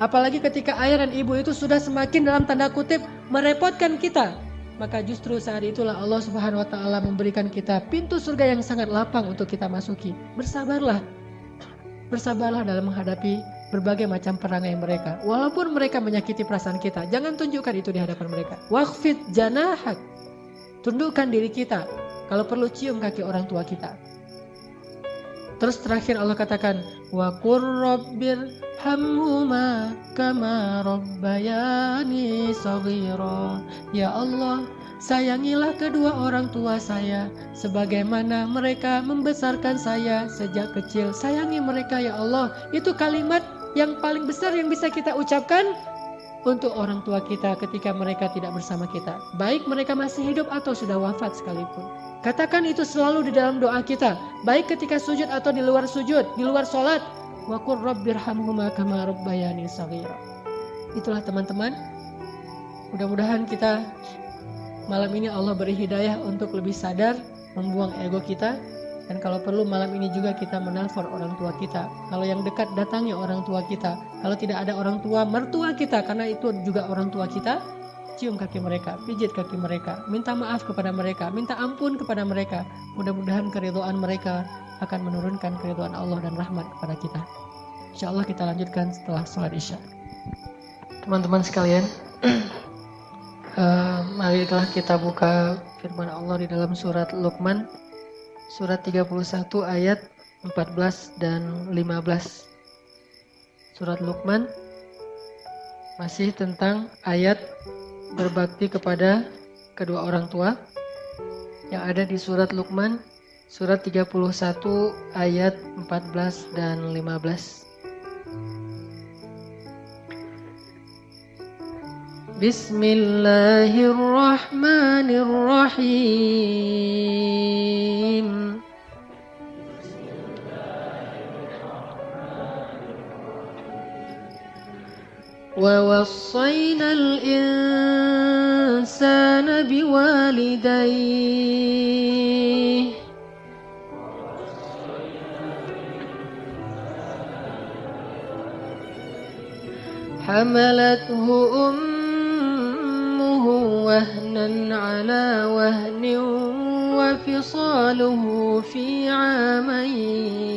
Apalagi ketika ayah dan ibu itu sudah semakin dalam tanda kutip merepotkan kita. Maka justru saat itulah Allah Subhanahu wa Ta'ala memberikan kita pintu surga yang sangat lapang untuk kita masuki. Bersabarlah. Bersabarlah dalam menghadapi berbagai macam perangai mereka. Walaupun mereka menyakiti perasaan kita, jangan tunjukkan itu di hadapan mereka. Wakhfid janahak. Tundukkan diri kita. Kalau perlu cium kaki orang tua kita. Terus terakhir Allah katakan, wa qur rabbir hamhuma kama rabbayani shaghira. Ya Allah, sayangilah kedua orang tua saya sebagaimana mereka membesarkan saya sejak kecil. Sayangi mereka ya Allah. Itu kalimat yang paling besar yang bisa kita ucapkan untuk orang tua kita ketika mereka tidak bersama kita, baik mereka masih hidup atau sudah wafat sekalipun. Katakan itu selalu di dalam doa kita, baik ketika sujud atau di luar sujud, di luar sholat. Wa qur rabbirhamhuma kama rabbayani shaghira. Itulah teman-teman, mudah-mudahan kita malam ini Allah beri hidayah untuk lebih sadar, membuang ego kita. Dan kalau perlu malam ini juga kita menelpon orang tua kita. Kalau yang dekat datangi orang tua kita. Kalau tidak ada orang tua, mertua kita, karena itu juga orang tua kita, cium kaki mereka, pijit kaki mereka, minta maaf kepada mereka, minta ampun kepada mereka. Mudah-mudahan keridhaan mereka akan menurunkan keridhaan Allah dan rahmat kepada kita. Insya Allah kita lanjutkan setelah sholat isya. Teman-teman sekalian, marilah kita buka firman Allah di dalam surat Luqman. Surat 31 ayat 14 dan 15. Surat Luqman masih tentang ayat berbakti kepada kedua orang tua yang ada di surat Luqman, surat 31 ayat 14 dan 15. Bismillahirrahmanirrahim. Wa wassaynal insana biwalidayhi hamalathu وهنا على وهن وفصاله في عامين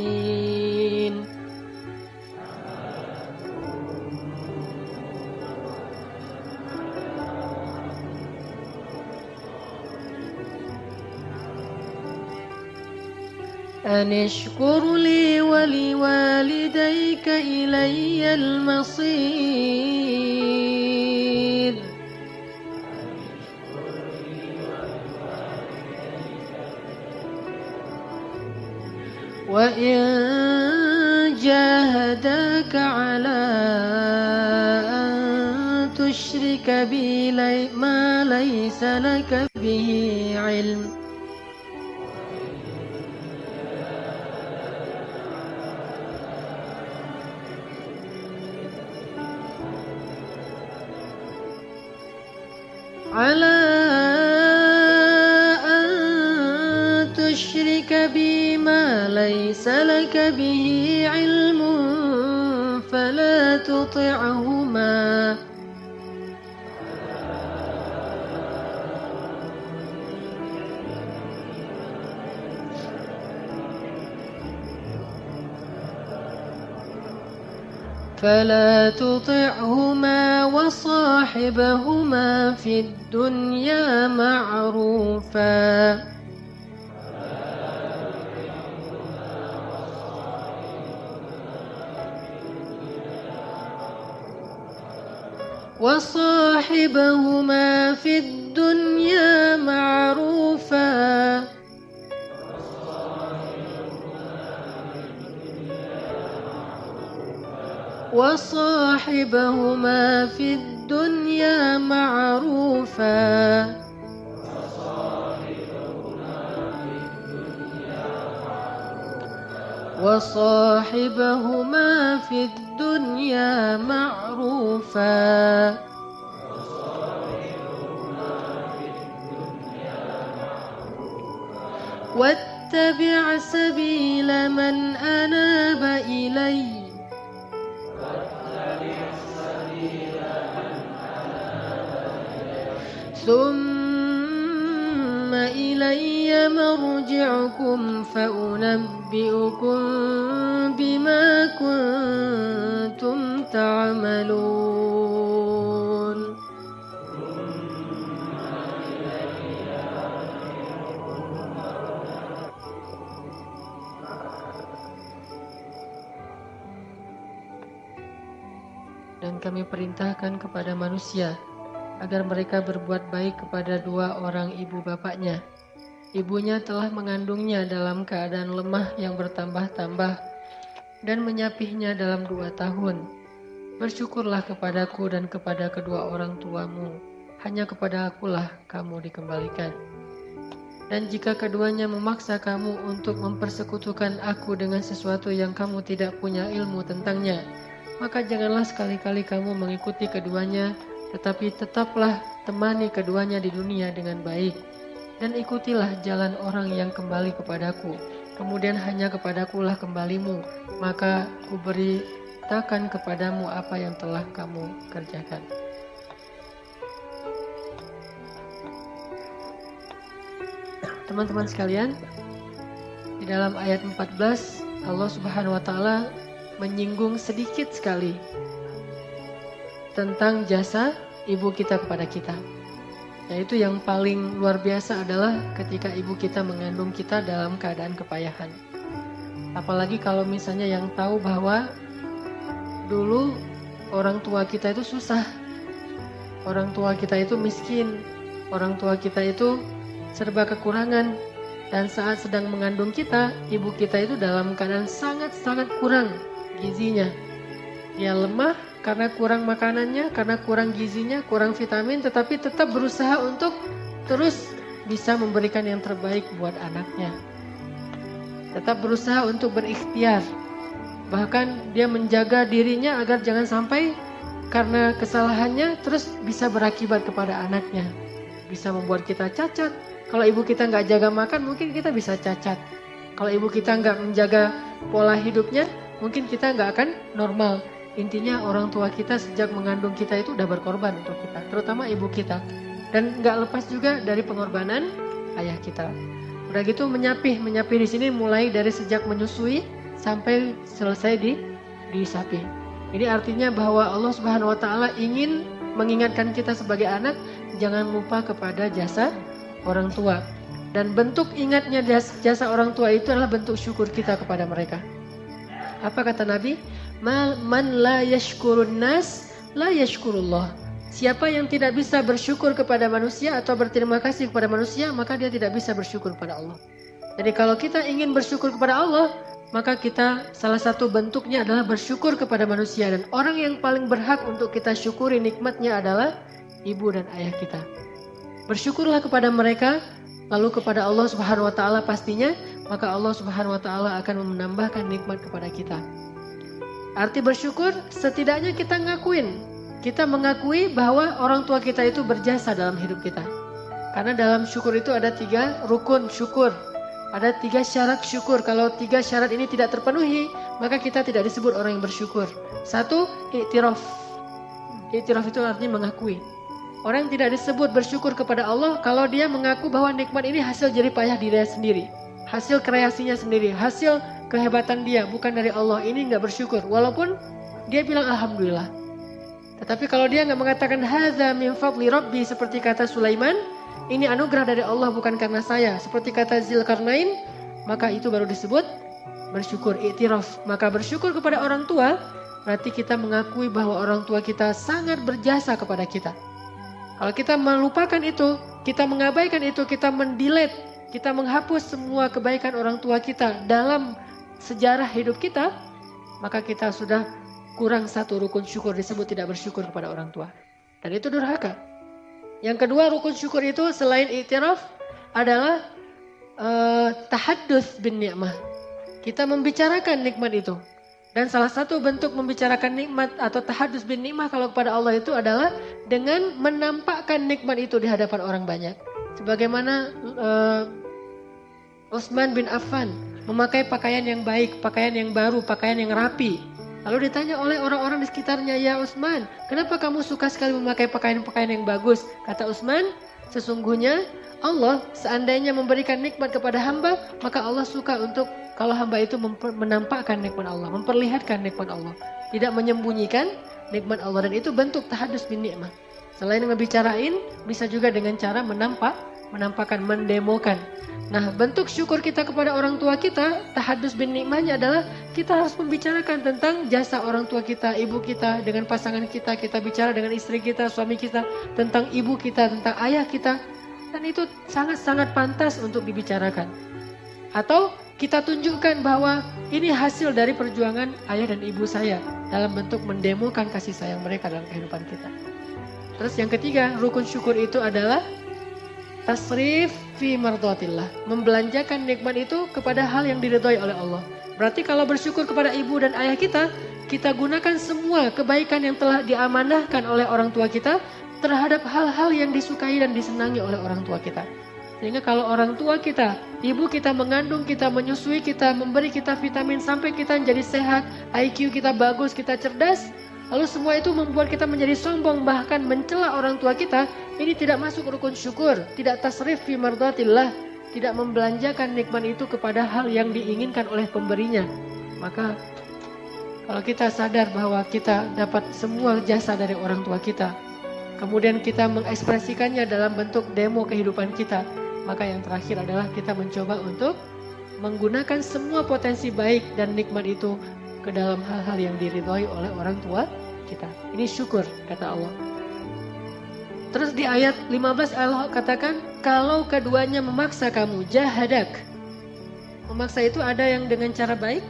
أن اشكر لي ولوالديك إلي المصير وإن جاهداك على أن تشرك بي ما ليس لك به علم على أن تشرك بي ما ليس لك به علم فلا تطعهما وصاحبهما في الدنيا معروفا وصاحبهما في الدنيا معروفا وصاحبهما في الدنيا معروفا واتبع سبيل من أناب إلي ثم إلي مرجعكم فأنبئكم بما كنتم تعملون Dan kami perintahkan kepada manusia agar mereka berbuat baik kepada dua orang ibu bapaknya. Ibunya telah mengandungnya dalam keadaan lemah yang bertambah-tambah dan menyapihnya dalam 2 tahun. Bersyukurlah kepadaku dan kepada kedua orang tuamu. Hanya kepada akulah kamu dikembalikan. Dan jika keduanya memaksa kamu untuk mempersekutukan aku dengan sesuatu yang kamu tidak punya ilmu tentangnya, maka janganlah sekali-kali kamu mengikuti keduanya, tetapi tetaplah temani keduanya di dunia dengan baik. Dan ikutilah jalan orang yang kembali kepadaku. Kemudian hanya kepadakulah kembalimu, maka kuberitakan kepadamu apa yang telah kamu kerjakan. Teman-teman sekalian, di dalam ayat 14 Allah Subhanahu wa taala menyinggung sedikit sekali tentang jasa ibu kita kepada kita. Yaitu yang paling luar biasa adalah ketika ibu kita mengandung kita dalam keadaan kepayahan. Apalagi kalau misalnya yang tahu bahwa dulu orang tua kita itu susah. Orang tua kita itu miskin. Orang tua kita itu serba kekurangan, dan saat sedang mengandung kita, ibu kita itu dalam keadaan sangat-sangat kurang gizinya. Dia lemah karena kurang makanannya, karena kurang gizinya, kurang vitamin, tetapi tetap berusaha untuk terus bisa memberikan yang terbaik buat anaknya. Tetap berusaha untuk berikhtiar. Bahkan dia menjaga dirinya agar jangan sampai karena kesalahannya terus bisa berakibat kepada anaknya. Bisa membuat kita cacat. Kalau ibu kita nggak jaga makan, mungkin kita bisa cacat. Kalau ibu kita nggak menjaga pola hidupnya, mungkin kita nggak akan normal. Intinya orang tua kita sejak mengandung kita itu udah berkorban untuk kita, terutama ibu kita. Dan nggak lepas juga dari pengorbanan ayah kita. Udah gitu menyapih di sini mulai dari sejak menyusui sampai selesai disapi. Ini artinya bahwa Allah Subhanahu Wa Taala ingin mengingatkan kita sebagai anak, jangan lupa kepada jasa orang tua. Dan bentuk ingatnya jasa orang tua itu adalah bentuk syukur kita kepada mereka. Apa kata Nabi? Man la yashkurun nas la yashkurullah. Siapa yang tidak bisa bersyukur kepada manusia atau berterima kasih kepada manusia, maka dia tidak bisa bersyukur kepada Allah. Jadi kalau kita ingin bersyukur kepada Allah, maka kita salah satu bentuknya adalah bersyukur kepada manusia. Dan orang yang paling berhak untuk kita syukuri nikmatnya adalah ibu dan ayah kita. Bersyukurlah kepada mereka, lalu kepada Allah Subhanahu wa taala pastinya, maka Allah Subhanahu wa taala akan menambahkan nikmat kepada kita. Arti bersyukur, setidaknya kita mengakui bahwa orang tua kita itu berjasa dalam hidup kita. Karena dalam syukur itu ada 3 rukun syukur. Ada 3 syarat syukur. Kalau 3 syarat ini tidak terpenuhi, maka kita tidak disebut orang yang bersyukur. 1, i'tiraf. I'tiraf itu artinya mengakui. Orang tidak disebut bersyukur kepada Allah kalau dia mengaku bahwa nikmat ini hasil jerih payah dirinya sendiri. Hasil kreasinya sendiri, hasil kehebatan dia, bukan dari Allah. Ini nggak bersyukur, walaupun dia bilang Alhamdulillah. Tetapi kalau dia nggak mengatakan hadza min fadli Rabbi, seperti kata Sulaiman, ini anugerah dari Allah bukan karena saya, seperti kata Zulkarnain, maka itu baru disebut bersyukur, i'tiraf. Maka bersyukur kepada orang tua, berarti kita mengakui bahwa orang tua kita sangat berjasa kepada kita. Kalau kita melupakan itu, kita mengabaikan itu, kita mendelete, kita menghapus semua kebaikan orang tua kita dalam sejarah hidup kita, maka kita sudah kurang 1 rukun syukur, disebut tidak bersyukur kepada orang tua. Dan itu durhaka. Yang kedua rukun syukur itu selain i'tiraf adalah tahadduts bin ni'mah. Kita membicarakan nikmat itu. Dan salah satu bentuk membicarakan nikmat atau tahadduts bin ni'mah kalau kepada Allah itu adalah dengan menampakkan nikmat itu di hadapan orang banyak. Sebagaimana Utsman bin Affan memakai pakaian yang baik, pakaian yang baru, pakaian yang rapi. Lalu ditanya oleh orang-orang di sekitarnya, "Ya Utsman, kenapa kamu suka sekali memakai pakaian-pakaian yang bagus?" Kata Utsman, "Sesungguhnya Allah seandainya memberikan nikmat kepada hamba, maka Allah suka untuk kalau hamba itu menampakkan nikmat Allah, memperlihatkan nikmat Allah, tidak menyembunyikan nikmat Allah." Dan itu bentuk tahadduts bin ni'mah. Selain ngebicarain, bisa juga dengan cara menampakkan, mendemokan. Nah, bentuk syukur kita kepada orang tua kita, tahadduts bin ni'mahnya adalah kita harus membicarakan tentang jasa orang tua kita, ibu kita, dengan pasangan kita, kita bicara dengan istri kita, suami kita, tentang ibu kita, tentang ayah kita. Dan itu sangat-sangat pantas untuk dibicarakan. Atau kita tunjukkan bahwa ini hasil dari perjuangan ayah dan ibu saya dalam bentuk mendemokan kasih sayang mereka dalam kehidupan kita. Terus yang ketiga, rukun syukur itu adalah tasrif fi mardhatillah, membelanjakan nikmat itu kepada hal yang diridhai oleh Allah. Berarti kalau bersyukur kepada ibu dan ayah kita, kita gunakan semua kebaikan yang telah diamanahkan oleh orang tua kita terhadap hal-hal yang disukai dan disenangi oleh orang tua kita. Sehingga kalau orang tua kita, ibu kita mengandung kita, menyusui kita, memberi kita vitamin sampai kita menjadi sehat, IQ kita bagus, kita cerdas, lalu semua itu membuat kita menjadi sombong, bahkan mencela orang tua kita, ini tidak masuk rukun syukur, tidak tasrif fi mardhatillah, tidak membelanjakan nikmat itu kepada hal yang diinginkan oleh pemberinya. Maka kalau kita sadar bahwa kita dapat semua jasa dari orang tua kita, kemudian kita mengekspresikannya dalam bentuk demo kehidupan kita, maka yang terakhir adalah kita mencoba untuk menggunakan semua potensi baik dan nikmat itu ke dalam hal-hal yang diridhoi oleh orang tua kita. Ini syukur, kata Allah. Terus di ayat 15 Allah katakan, kalau keduanya memaksa kamu, jahadak. Memaksa itu ada yang dengan cara baik.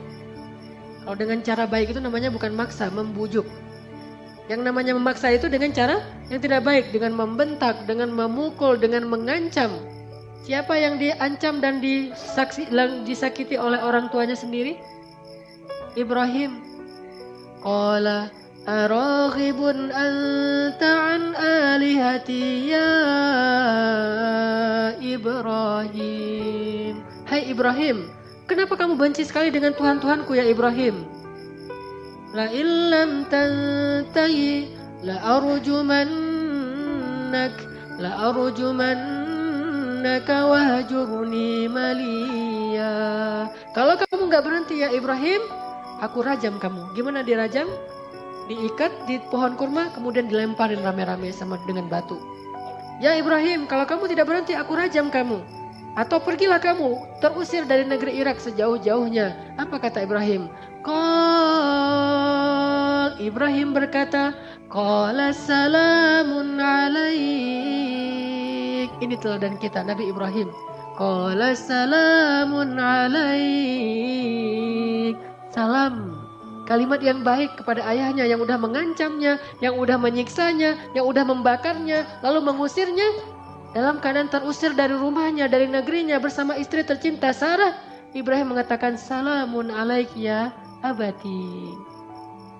Kalau dengan cara baik itu namanya bukan maksa, membujuk. Yang namanya memaksa itu dengan cara yang tidak baik, dengan membentak, dengan memukul, dengan mengancam. Siapa yang diancam dan disakiti oleh orang tuanya sendiri? Ibrahim. Qala araghibun anta an alihati ya Ibrahim. Hai Ibrahim, kenapa kamu benci sekali dengan Tuhan-Tuhanku ya Ibrahim? La illam tantahi la arjumannaka wahjurni maliya. Kalau kamu gak berhenti ya Ibrahim, aku rajam kamu. Gimana dirajam? Diikat di pohon kurma, kemudian dilemparin rame-rame sama dengan batu. Ya Ibrahim, kalau kamu tidak berhenti, aku rajam kamu. Atau pergilah kamu, terusir dari negeri Irak sejauh-jauhnya. Apa kata Ibrahim? Ibrahim berkata, qala salamun alaik. Ini teladan kita, Nabi Ibrahim. Qala salamun alaik. Salam. Kalimat yang baik kepada ayahnya yang udah mengancamnya, yang udah menyiksanya, yang udah membakarnya, lalu mengusirnya. Dalam keadaan terusir dari rumahnya, dari negerinya bersama istri tercinta Sarah, Ibrahim mengatakan, salamun alaik ya abati.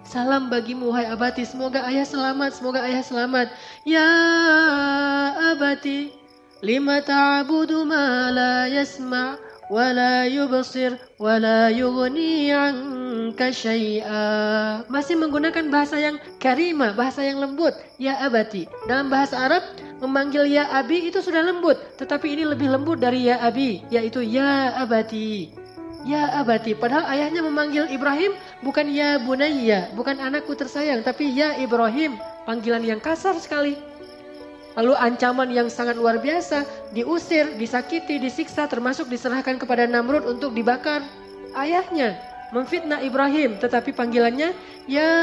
Salam bagimu hai abati, semoga ayah selamat, semoga ayah selamat. Ya abati, lima ta'budu ma la yasma' wa la yubsir wa la yughni 'anka syai'a. Masih menggunakan bahasa yang karimah, bahasa yang lembut. Ya abati. Dalam bahasa Arab memanggil ya abi itu sudah lembut, tetapi ini lebih lembut dari ya abi, yaitu ya abati. Ya abati, padahal ayahnya memanggil Ibrahim bukan ya bunayya, bukan anakku tersayang, tapi ya Ibrahim, panggilan yang kasar sekali. Lalu ancaman yang sangat luar biasa, diusir, disakiti, disiksa, termasuk diserahkan kepada Namrud untuk dibakar. Ayahnya memfitnah Ibrahim, tetapi panggilannya ya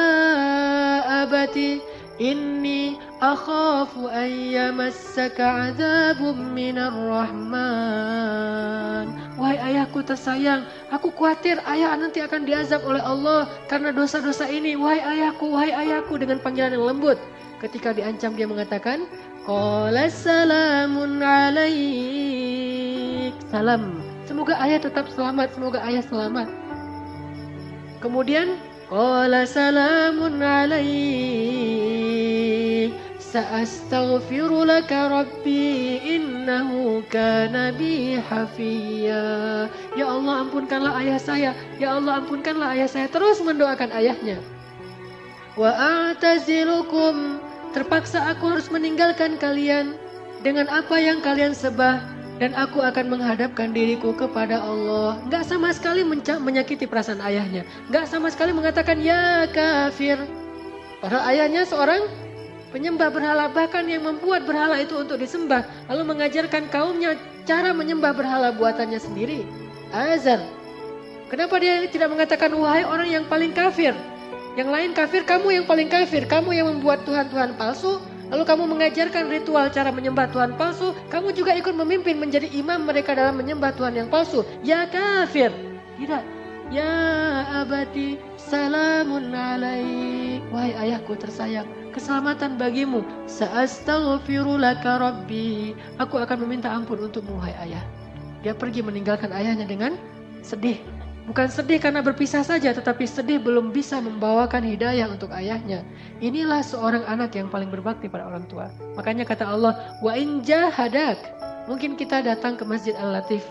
abati inni akhafu an yamassaka 'adzabun minar rahman. Wahai ayahku tersayang, aku khawatir ayah nanti akan diazab oleh Allah karena dosa-dosa ini. Wahai ayahku, dengan panggilan yang lembut. Ketika diancam dia mengatakan, qala salamun alaik. Salam. Semoga ayah tetap selamat, semoga ayah selamat. Kemudian qala salamun alaik. Sa'astaghfiru laka rabbi innahu kana bi hafiya. Ya Allah, ampunkanlah ayah saya. Ya Allah, ampunkanlah ayah saya. Terus mendoakan ayahnya. Wa a'tazilukum. Terpaksa aku harus meninggalkan kalian dengan apa yang kalian sebah, dan aku akan menghadapkan diriku kepada Allah. Enggak sama sekali menyakiti perasaan ayahnya. Enggak sama sekali mengatakan ya kafir. Padahal ayahnya seorang penyembah berhala, bahkan yang membuat berhala itu untuk disembah, lalu mengajarkan kaumnya cara menyembah berhala buatannya sendiri. Azar. Kenapa dia tidak mengatakan wahai orang yang paling kafir? Yang lain kafir, kamu yang paling kafir. Kamu yang membuat Tuhan-Tuhan palsu, Lalu kamu mengajarkan ritual cara menyembah Tuhan palsu, kamu juga ikut memimpin menjadi imam mereka dalam menyembah Tuhan yang palsu. Ya kafir. Tidak. Ya abati salamun alaik. Wahai ayahku tersayang, keselamatan bagimu. Sa'astaghfiru laka rabbi. Aku akan meminta ampun untukmu, wahai ayah. Dia pergi meninggalkan ayahnya dengan sedih. Bukan sedih karena berpisah saja, tetapi sedih belum bisa membawakan hidayah untuk ayahnya. Inilah seorang anak yang paling berbakti pada orang tua. Makanya kata Allah, wa in jahadak. Mungkin kita datang ke Masjid Al-Latif.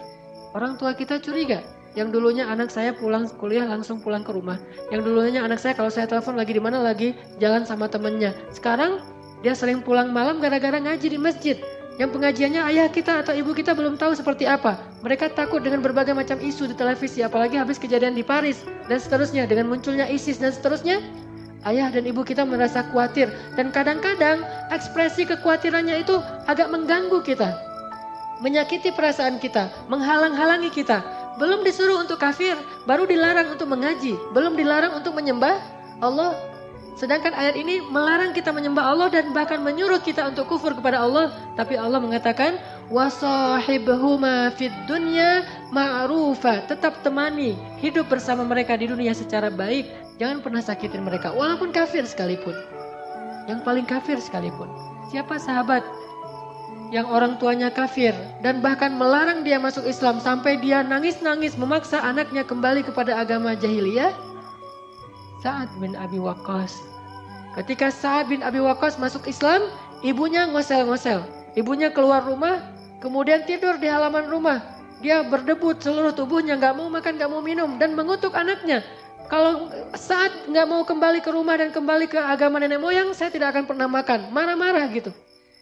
Orang tua kita curiga. Yang dulunya anak saya pulang kuliah langsung pulang ke rumah. Yang dulunya anak saya kalau saya telepon lagi di mana, lagi jalan sama temennya. Sekarang dia sering pulang malam gara-gara ngaji di masjid. Yang pengajiannya ayah kita atau ibu kita belum tahu seperti apa. Mereka takut dengan berbagai macam isu di televisi, apalagi habis kejadian di Paris dan seterusnya, dengan munculnya ISIS dan seterusnya. Ayah dan ibu kita merasa khawatir, dan kadang-kadang ekspresi kekhawatirannya itu agak mengganggu kita, menyakiti perasaan kita, menghalang-halangi kita. Belum disuruh untuk kafir, baru dilarang untuk mengaji, belum dilarang untuk menyembah Allah. Sedangkan ayat ini melarang kita menyembah Allah dan bahkan menyuruh kita untuk kufur kepada Allah. Tapi Allah mengatakan, wasahibhuma fid dunya ma'rufa. Tetap temani, hidup bersama mereka di dunia secara baik. Jangan pernah sakitin mereka, walaupun kafir sekalipun. Yang paling kafir sekalipun. Siapa sahabat yang orang tuanya kafir dan bahkan melarang dia masuk Islam sampai dia nangis-nangis memaksa anaknya kembali kepada agama jahiliyah? Sa'ad bin Abi Waqqas. Ketika Sa'ad bin Abi Waqqas masuk Islam, ibunya ngosel-ngosel. Ibunya keluar rumah, kemudian tidur di halaman rumah. Dia berdebut seluruh tubuhnya, gak mau makan, gak mau minum, dan mengutuk anaknya. Kalau Sa'ad gak mau kembali ke rumah dan kembali ke agama nenek moyang, saya tidak akan pernah makan. Marah-marah gitu.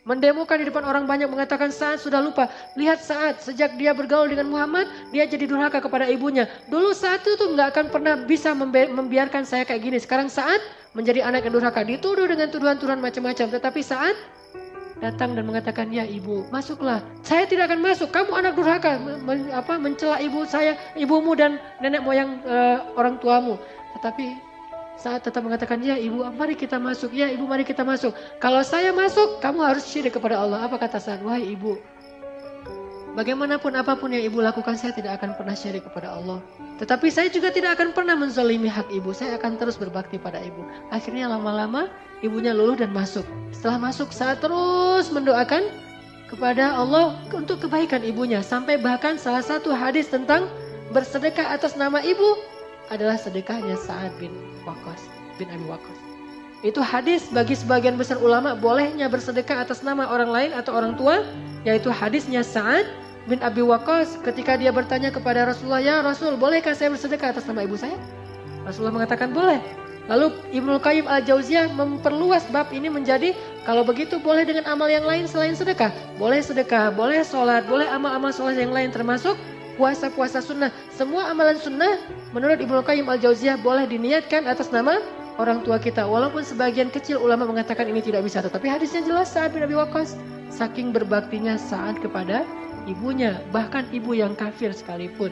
Mendemokan di depan orang banyak, mengatakan Sa'ad sudah lupa. Lihat Sa'ad, sejak dia bergaul dengan Muhammad, dia jadi durhaka kepada ibunya. Dulu Sa'ad itu gak akan pernah bisa membiarkan saya kayak gini. Sekarang Sa'ad menjadi anak yang durhaka, dituduh dengan tuduhan-tuduhan macam-macam. Tetapi Sa'ad datang dan mengatakan, ya ibu, masuklah. Saya tidak akan masuk, kamu anak durhaka, mencela ibu saya, ibumu dan nenek moyang orang tuamu. Tetapi Sa'ad tetap mengatakan, ya ibu, mari kita masuk, ya ibu, mari kita masuk. Kalau saya masuk, kamu harus syirik kepada Allah. Apa kata Sa'ad? Wahai ibu, bagaimanapun apapun yang ibu lakukan, saya tidak akan pernah syirik kepada Allah. Tetapi saya juga tidak akan pernah menzalimi hak ibu. Saya akan terus berbakti pada ibu. Akhirnya lama-lama ibunya luluh dan masuk. Setelah masuk, Sa'ad terus mendoakan kepada Allah untuk kebaikan ibunya. Sampai bahkan salah satu hadis tentang bersedekah atas nama ibu adalah sedekahnya Sa'ad bin Abi Waqqas. Itu hadis bagi sebagian besar ulama, bolehnya bersedekah atas nama orang lain atau orang tua, yaitu hadisnya Sa'ad bin Abi Waqqas ketika dia bertanya kepada Rasulullah, ya Rasul, bolehkah saya bersedekah atas nama ibu saya? Rasulullah mengatakan boleh. Lalu Ibnu Qayyim Al-Jauziyah memperluas bab ini menjadi, kalau begitu boleh dengan amal yang lain selain sedekah. Boleh sedekah, boleh sholat, boleh amal-amal sholat yang lain termasuk puasa-puasa sunnah. Semua amalan sunnah menurut Ibnu Qayyim Al-Jauziyah boleh diniatkan atas nama orang tua kita. Walaupun sebagian kecil ulama mengatakan ini tidak bisa. Tetapi hadisnya jelas, Sa'ad bin Abi Waqqas saking berbaktinya Sa'ad kepada ibunya, bahkan ibu yang kafir sekalipun.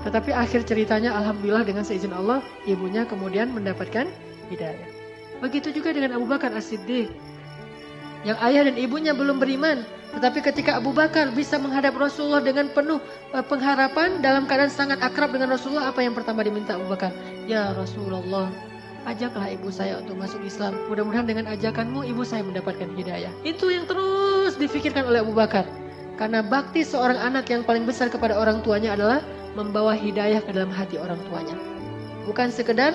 Tetapi akhir ceritanya alhamdulillah dengan seizin Allah, ibunya kemudian mendapatkan hidayah. Begitu juga dengan Abu Bakar As-Siddiq, yang ayah dan ibunya belum beriman. Tetapi ketika Abu Bakar bisa menghadap Rasulullah dengan penuh pengharapan, dalam keadaan sangat akrab dengan Rasulullah, apa yang pertama diminta Abu Bakar? Ya Rasulullah, ajaklah ibu saya untuk masuk Islam. Mudah-mudahan dengan ajakanmu ibu saya mendapatkan hidayah. Itu yang terus difikirkan oleh Abu Bakar. Karena bakti seorang anak yang paling besar kepada orang tuanya adalah membawa hidayah ke dalam hati orang tuanya. Bukan sekedar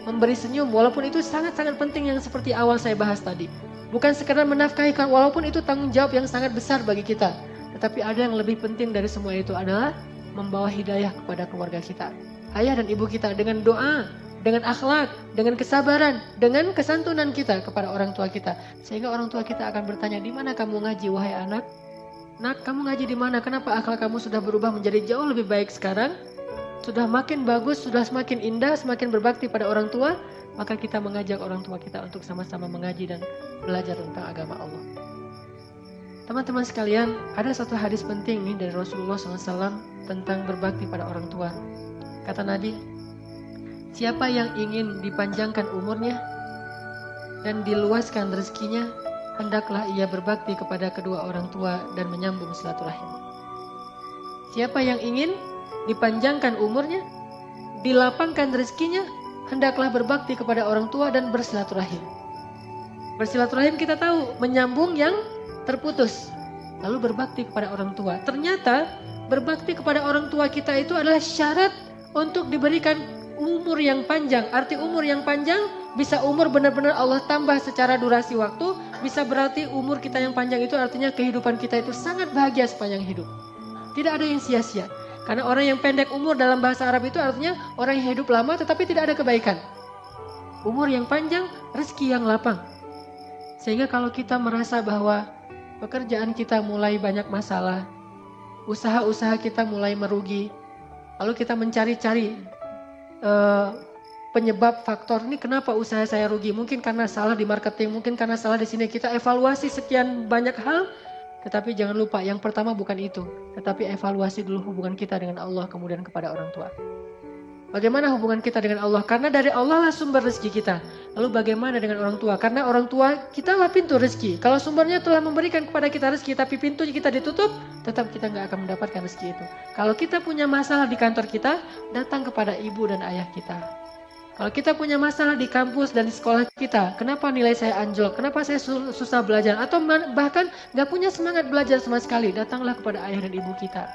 memberi senyum, walaupun itu sangat-sangat penting yang seperti awal saya bahas tadi. Bukan sekedar menafkahi, walaupun itu tanggung jawab yang sangat besar bagi kita. Tetapi ada yang lebih penting dari semua itu adalah membawa hidayah kepada keluarga kita. Ayah dan ibu kita dengan doa, dengan akhlak, dengan kesabaran, dengan kesantunan kita kepada orang tua kita. Sehingga orang tua kita akan bertanya, di mana kamu ngaji wahai anak? Nak, kamu ngaji di mana? Kenapa akhlak kamu sudah berubah menjadi jauh lebih baik sekarang? Sudah makin bagus, sudah semakin indah, semakin berbakti pada orang tua. Maka kita mengajak orang tua kita untuk sama-sama mengaji dan belajar tentang agama Allah. Teman-teman sekalian, ada satu hadis penting nih dari Rasulullah SAW tentang berbakti pada orang tua. Kata Nabi, siapa yang ingin dipanjangkan umurnya dan diluaskan rezekinya, hendaklah ia berbakti kepada kedua orang tua dan menyambung silaturahim. Siapa yang ingin dipanjangkan umurnya, dilapangkan rezekinya, hendaklah berbakti kepada orang tua dan bersilaturahim. Bersilaturahim kita tahu menyambung yang terputus. Lalu berbakti kepada orang tua. Ternyata berbakti kepada orang tua kita itu adalah syarat untuk diberikan umur yang panjang. Arti umur yang panjang bisa umur benar-benar Allah tambah secara durasi waktu. Bisa berarti umur kita yang panjang itu artinya kehidupan kita itu sangat bahagia sepanjang hidup. Tidak ada yang sia-sia. Karena orang yang pendek umur dalam bahasa Arab itu artinya orang yang hidup lama tetapi tidak ada kebaikan. Umur yang panjang, rezeki yang lapang. Sehingga kalau kita merasa bahwa pekerjaan kita mulai banyak masalah, usaha-usaha kita mulai merugi, lalu kita mencari-cari penyebab faktor ini kenapa usaha saya rugi. Mungkin karena salah di marketing, mungkin karena salah di sini. Kita evaluasi sekian banyak hal, tetapi jangan lupa yang pertama bukan itu. Tetapi evaluasi dulu hubungan kita dengan Allah, kemudian kepada orang tua. Bagaimana hubungan kita dengan Allah? Karena dari Allah lah sumber rezeki kita. Lalu bagaimana dengan orang tua? Karena orang tua kita lah pintu rezeki. Kalau sumbernya telah memberikan kepada kita rezeki, tapi pintunya kita ditutup, tetap kita nggak akan mendapatkan rezeki itu. Kalau kita punya masalah di kantor kita, datang kepada ibu dan ayah kita. Kalau kita punya masalah di kampus dan di sekolah kita, kenapa nilai saya anjlok, kenapa saya susah belajar, atau bahkan nggak punya semangat belajar sama sekali, datanglah kepada ayah dan ibu kita.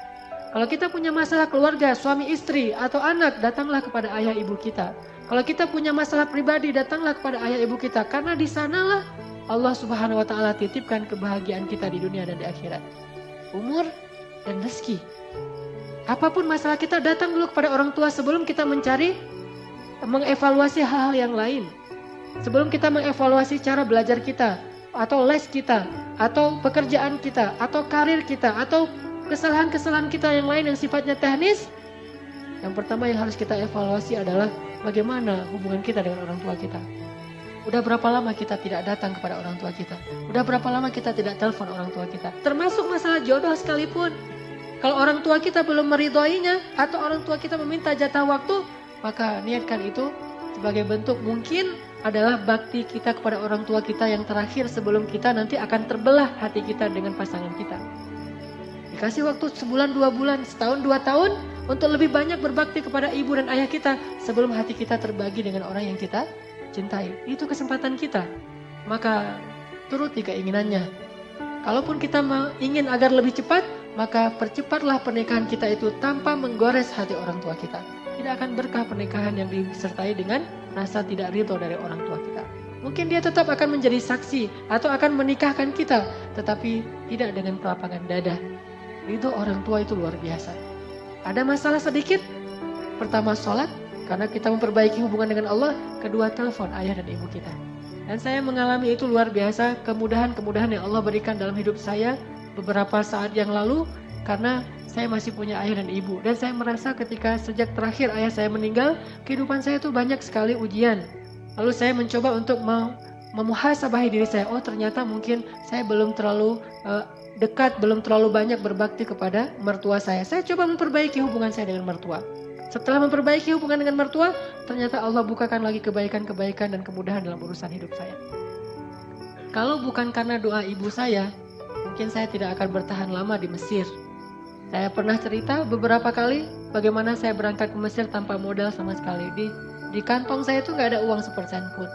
Kalau kita punya masalah keluarga, suami istri atau anak, datanglah kepada ayah ibu kita. Kalau kita punya masalah pribadi, datanglah kepada ayah ibu kita. Karena di sanalah Allah Subhanahu wa Ta'ala titipkan kebahagiaan kita di dunia dan di akhirat. Umur dan rezeki. Apapun masalah kita, datang dulu kepada orang tua sebelum kita mengevaluasi hal-hal yang lain. Sebelum kita mengevaluasi cara belajar kita, atau les kita, atau pekerjaan kita, atau karir kita, atau kesalahan-kesalahan kita yang lain yang sifatnya teknis, yang pertama yang harus kita evaluasi adalah bagaimana hubungan kita dengan orang tua kita. Udah berapa lama kita tidak datang kepada orang tua kita? Udah berapa lama kita tidak telepon orang tua kita? Termasuk masalah jodoh sekalipun. Kalau orang tua kita belum meridhoinya, atau orang tua kita meminta jatah waktu, maka niatkan itu sebagai bentuk mungkin adalah bakti kita kepada orang tua kita yang terakhir sebelum kita nanti akan terbelah hati kita dengan pasangan kita. Dikasih waktu sebulan, 2 bulan, setahun, 2 tahun untuk lebih banyak berbakti kepada ibu dan ayah kita sebelum hati kita terbagi dengan orang yang kita cintai. Itu kesempatan kita. Maka turuti keinginannya. Kalaupun kita ingin agar lebih cepat, maka percepatlah pernikahan kita itu tanpa menggores hati orang tua kita. Tidak akan berkah pernikahan yang disertai dengan rasa tidak ridho dari orang tua kita. Mungkin dia tetap akan menjadi saksi atau akan menikahkan kita, tetapi tidak dengan kelapangan dada. Ridho orang tua itu luar biasa. Ada masalah sedikit, pertama sholat, karena kita memperbaiki hubungan dengan Allah. Kedua, telepon ayah dan ibu kita. Dan saya mengalami itu luar biasa, kemudahan-kemudahan yang Allah berikan dalam hidup saya beberapa saat yang lalu, karena saya masih punya ayah dan ibu. Dan saya merasa ketika sejak terakhir ayah saya meninggal, kehidupan saya itu banyak sekali ujian. Lalu saya mencoba untuk memuhasabahi diri saya. Oh, ternyata mungkin saya belum terlalu dekat, belum terlalu banyak berbakti kepada mertua saya. Saya coba memperbaiki hubungan saya dengan mertua. Setelah memperbaiki hubungan dengan mertua, ternyata Allah bukakan lagi kebaikan-kebaikan dan kemudahan dalam urusan hidup saya. Kalau bukan karena doa ibu saya, mungkin saya tidak akan bertahan lama di Mesir. Saya pernah cerita beberapa kali bagaimana saya berangkat ke Mesir tanpa modal sama sekali. Di kantong saya itu gak ada uang sepersen pun.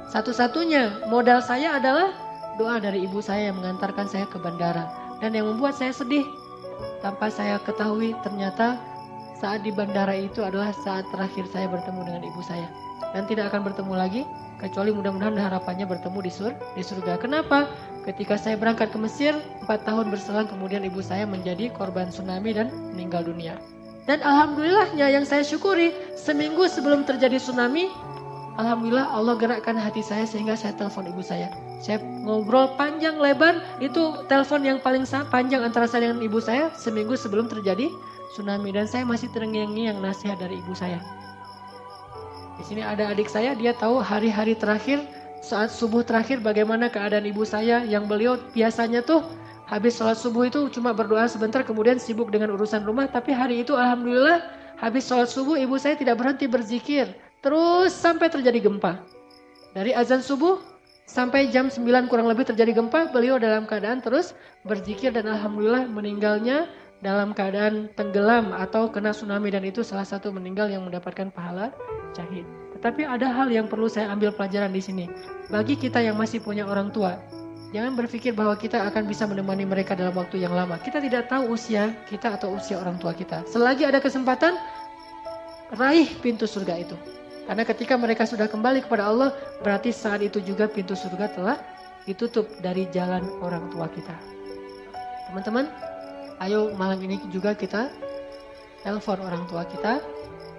Satu-satunya modal saya adalah doa dari ibu saya yang mengantarkan saya ke bandara. Dan yang membuat saya sedih, tanpa saya ketahui ternyata saat di bandara itu adalah saat terakhir saya bertemu dengan ibu saya. Dan tidak akan bertemu lagi, kecuali mudah-mudahan harapannya bertemu di surga. Kenapa? Ketika saya berangkat ke Mesir, 4 tahun berselang kemudian ibu saya menjadi korban tsunami dan meninggal dunia. Dan alhamdulillahnya yang saya syukuri, seminggu sebelum terjadi tsunami, alhamdulillah Allah gerakkan hati saya sehingga saya telepon ibu saya. Saya ngobrol panjang lebar, itu telepon yang paling panjang antara saya dengan ibu saya seminggu sebelum terjadi tsunami. Dan saya masih terngiang-ngiang nasihat dari ibu saya. Di sini ada adik saya, dia tahu hari-hari terakhir, saat subuh terakhir bagaimana keadaan ibu saya yang beliau biasanya tuh habis sholat subuh itu cuma berdoa sebentar kemudian sibuk dengan urusan rumah. Tapi hari itu alhamdulillah habis sholat subuh ibu saya tidak berhenti berzikir. Terus sampai terjadi gempa. Dari azan subuh Sampai jam 9 kurang lebih terjadi gempa, beliau dalam keadaan terus berzikir dan alhamdulillah meninggalnya dalam keadaan tenggelam atau kena tsunami, dan itu salah satu meninggal yang mendapatkan pahala syahid. Tetapi ada hal yang perlu saya ambil pelajaran di sini. Bagi kita yang masih punya orang tua, jangan berpikir bahwa kita akan bisa menemani mereka dalam waktu yang lama. Kita tidak tahu usia kita atau usia orang tua kita. Selagi ada kesempatan, raih pintu surga itu. Karena ketika mereka sudah kembali kepada Allah, berarti saat itu juga pintu surga telah ditutup dari jalan orang tua kita. Teman-teman, ayo malam ini juga kita telepon orang tua kita,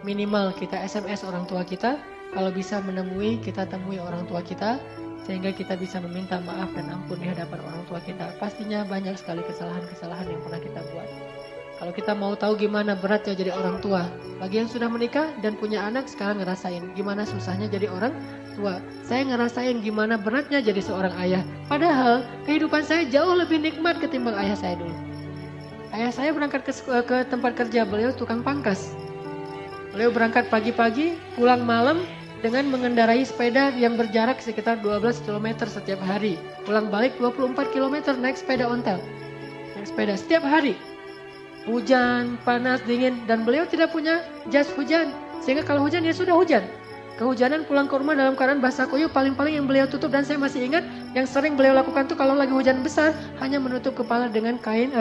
minimal kita SMS orang tua kita, kalau bisa menemui, kita temui orang tua kita, sehingga kita bisa meminta maaf dan ampun di hadapan orang tua kita. Pastinya banyak sekali kesalahan-kesalahan yang pernah kita buat. Kalau kita mau tahu gimana beratnya jadi orang tua, bagi yang sudah menikah dan punya anak sekarang ngerasain gimana susahnya jadi orang tua. Saya ngerasain gimana beratnya jadi seorang ayah. Padahal kehidupan saya jauh lebih nikmat ketimbang ayah saya dulu. Ayah saya berangkat ke tempat kerja, beliau tukang pangkas. Beliau berangkat pagi-pagi, pulang malam dengan mengendarai sepeda yang berjarak sekitar 12 km setiap hari. Pulang balik 24 km naik sepeda ontel. Naik sepeda setiap hari. Hujan, panas, dingin, dan beliau tidak punya jas hujan. Sehingga kalau hujan ya sudah hujan. Kehujanan pulang ke rumah dalam keadaan basah kuyup, paling-paling yang beliau tutup, dan saya masih ingat yang sering beliau lakukan tuh kalau lagi hujan besar hanya menutup kepala dengan kain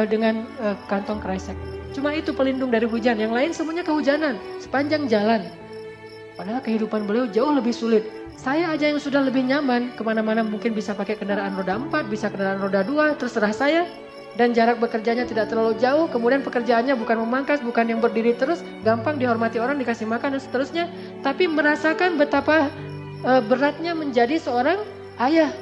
kantong kresek. Cuma itu pelindung dari hujan, yang lain semuanya kehujanan sepanjang jalan. Padahal kehidupan beliau jauh lebih sulit. Saya aja yang sudah lebih nyaman, kemana-mana mungkin bisa pakai kendaraan roda 4, bisa kendaraan roda 2, terserah saya. Dan jarak bekerjanya tidak terlalu jauh, kemudian pekerjaannya bukan memangkas, bukan yang berdiri terus, gampang dihormati orang, dikasih makan dan seterusnya. Tapi merasakan betapa beratnya menjadi seorang ayah.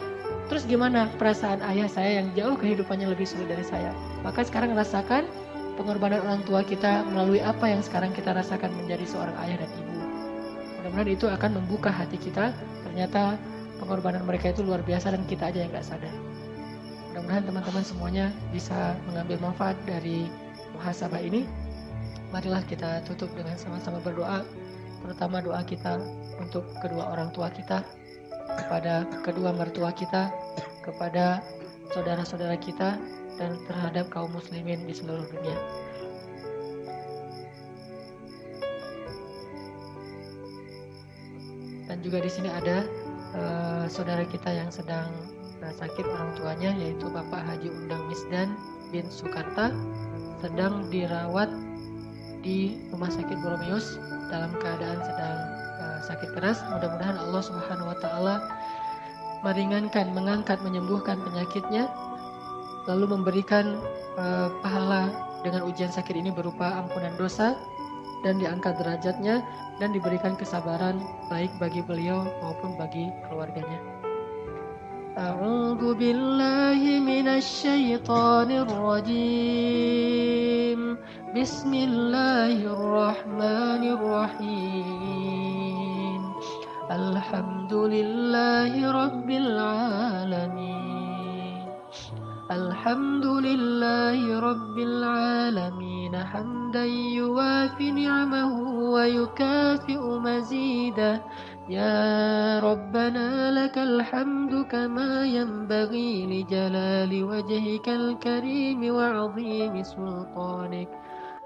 Terus gimana perasaan ayah saya yang jauh kehidupannya lebih sulit dari saya? Maka sekarang rasakan pengorbanan orang tua kita melalui apa yang sekarang kita rasakan menjadi seorang ayah dan ibu. Mudah-mudahan itu akan membuka hati kita. Ternyata pengorbanan mereka itu luar biasa dan kita aja yang gak sadar. Mudah-mudahan teman-teman semuanya bisa mengambil manfaat dari muhasabah ini. Marilah kita tutup dengan sama-sama berdoa, terutama doa kita untuk kedua orang tua kita, kepada kedua mertua kita, kepada saudara-saudara kita, dan terhadap kaum muslimin di seluruh dunia. Dan juga di sini ada saudara kita yang sedang sakit orang tuanya, yaitu Bapak Haji Undang Misdan bin Sukarta, sedang dirawat di Rumah Sakit Boromeus dalam keadaan sedang sakit keras. Mudah-mudahan Allah Subhanahu wa taala meringankan, mengangkat, menyembuhkan penyakitnya, lalu memberikan pahala dengan ujian sakit ini berupa ampunan dosa dan diangkat derajatnya dan diberikan kesabaran baik bagi beliau maupun bagi keluarganya. A'udzu billahi minasy syaithanir rajim. Bismillahirrahmanirrahim. Alhamdulillahi rabbil alamin. Alhamdulillahi rabbil alamin hamdan yuwafi ni'amahu wa yukafi'u mazidah. Ya Rabbana lakal hamdu kama yanbaghi li jalali wajhikal karim wa 'azimi sultanik.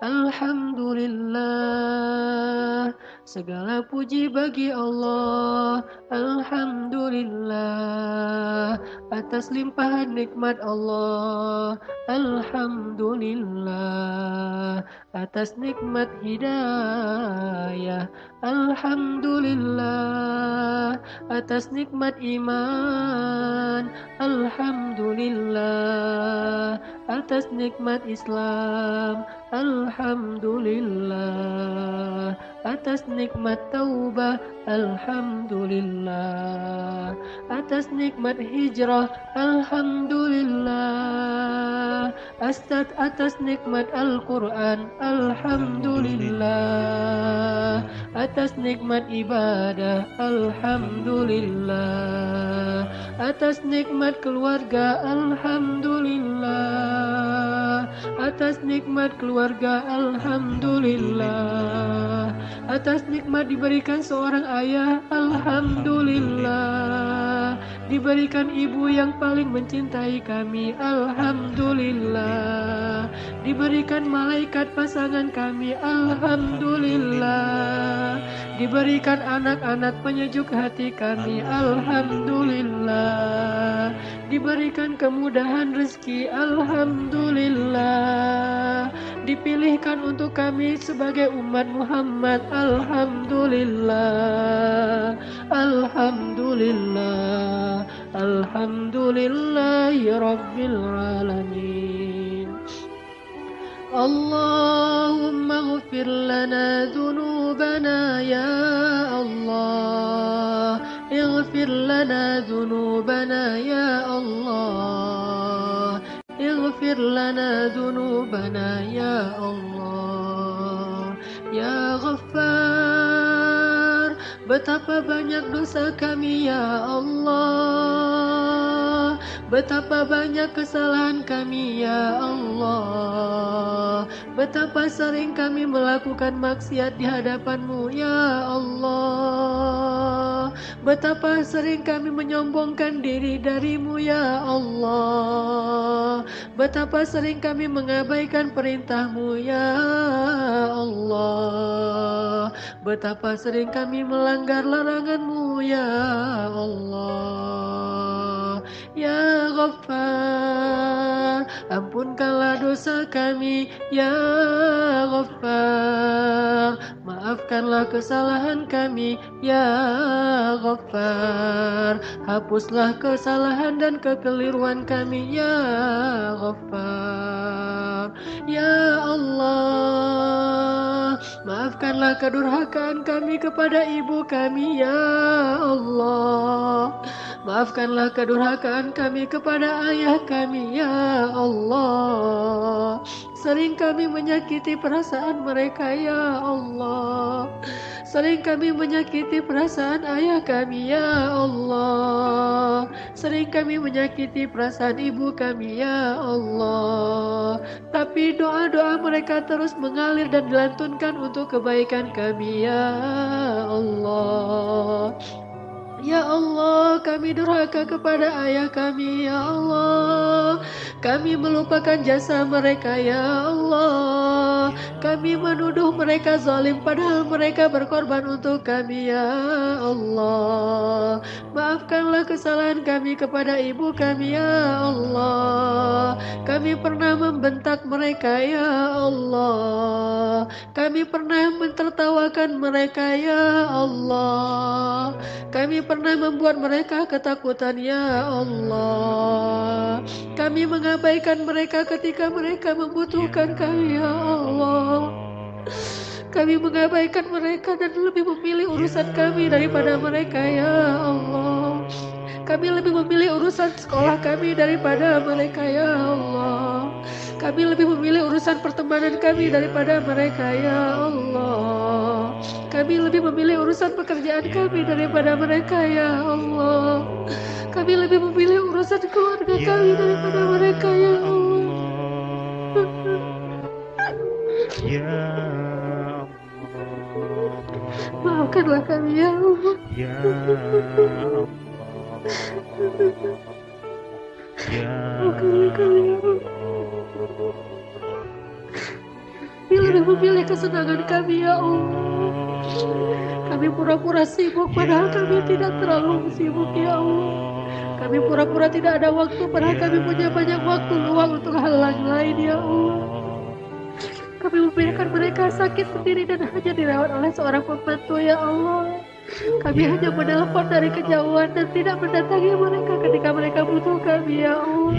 Alhamdulillah, segala puji bagi Allah. Alhamdulillah, atas limpahan nikmat Allah. Alhamdulillah, atas nikmat hidayah. Alhamdulillah, atas nikmat iman. Alhamdulillah, atas nikmat Islam. Alhamdulillah, atas nikmat taubah. Alhamdulillah, atas nikmat hijrah. Alhamdulillah, atas nikmat Al-Quran. Alhamdulillah, atas nikmat ibadah. Alhamdulillah, atas nikmat keluarga. Alhamdulillah, atas nikmat keluarga. Alhamdulillah, atas nikmat diberikan seorang ayah. Alhamdulillah, Diberikan ibu yang paling mencintai kami, alhamdulillah. Diberikan malaikat pasangan kami, alhamdulillah. Diberikan anak-anak penyejuk hati kami, alhamdulillah. Diberikan kemudahan rezeki, alhamdulillah. Dipilihkan untuk kami sebagai umat Muhammad, alhamdulillah. Alhamdulillah. Alhamdulillahi Rabbil Alamin. Allahumma ghfir lana dhunubana ya Allah. Ighfir lana dhunubana ya Allah. Ighfir lana dhunubana ya Allah. Ya Ghaffar, betapa banyak dosa kami ya Allah. Betapa banyak kesalahan kami ya Allah. Betapa sering kami melakukan maksiat di hadapan-Mu ya Allah. Betapa sering kami menyombongkan diri dari-Mu ya Allah. Betapa sering kami mengabaikan perintah-Mu ya Allah. Betapa sering kami melanggar larangan-Mu ya Allah. Ya Ghaffar, ampunkanlah dosa kami ya Ghaffar. Maafkanlah kesalahan kami ya Ghaffar. Hapuslah kesalahan dan kekeliruan kami ya Ghaffar. Ya Allah, maafkanlah kedurhakaan kami kepada ibu kami ya Allah. Maafkanlah kedurhakaan kami kepada ayah kami ya Allah. Sering kami menyakiti perasaan mereka ya Allah. Sering kami menyakiti perasaan ayah kami ya Allah. Sering kami menyakiti perasaan ibu kami ya Allah. Tapi doa-doa mereka terus mengalir dan dilantunkan untuk kebaikan kami ya Allah. Ya Allah, kami durhaka kepada ayah kami ya Allah. Kami melupakan jasa mereka ya Allah. Kami menuduh mereka zalim padahal mereka berkorban untuk kami ya Allah. Maafkanlah kesalahan kami kepada ibu kami ya Allah. Kami pernah membentak mereka ya Allah. Kami pernah mentertawakan mereka ya Allah. Kami pernah membuat mereka ketakutan ya Allah. Kami mengabaikan mereka ketika mereka membutuhkan kami ya Allah. Kami mengabaikan mereka dan lebih memilih urusan kami daripada mereka ya Allah. Kami lebih memilih urusan sekolah kami daripada mereka ya Allah. Kami lebih memilih urusan pertemanan kami daripada mereka ya Allah. Kami lebih memilih urusan pekerjaan kami daripada mereka ya Allah. Kami lebih memilih urusan keluarga kami daripada mereka ya Allah. Ya Maafkanlah kami ya Allah. Ya Maafkanlah kami ya Allah. Kami lebih memilih kesenangan kami ya Allah. Kami pura-pura sibuk padahal kami tidak terlalu sibuk ya Allah. Kami pura-pura tidak ada waktu padahal kami punya banyak waktu luang untuk hal lain ya Allah. Kami membiarkan mereka sakit sendiri dan hanya dirawat oleh seorang pembantu ya Allah. Kami hanya menelpon dari kejauhan dan tidak mendatangi mereka ketika mereka butuh kami ya Allah.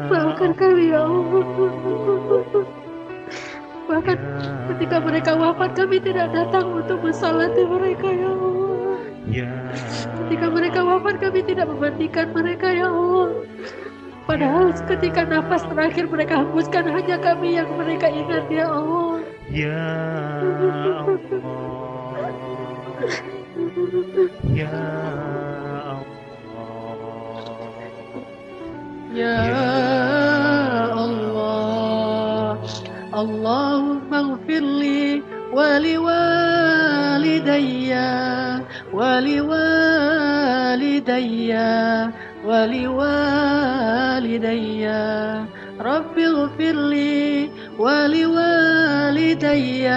Maafkan kami ya Allah. Bahkan ketika mereka wafat kami tidak datang untuk mensalati mereka ya Allah. Ketika mereka wafat kami tidak memandikan mereka ya Allah. Padahal ketika nafas terakhir mereka hembuskan hanya kami yang mereka ingat ya Allah. Ya Allah. Ya Allah. Ya Allah. Allahumma ighfirli wali walidayya wali walidayya ولوالدي رب اغفر لي ولوالدي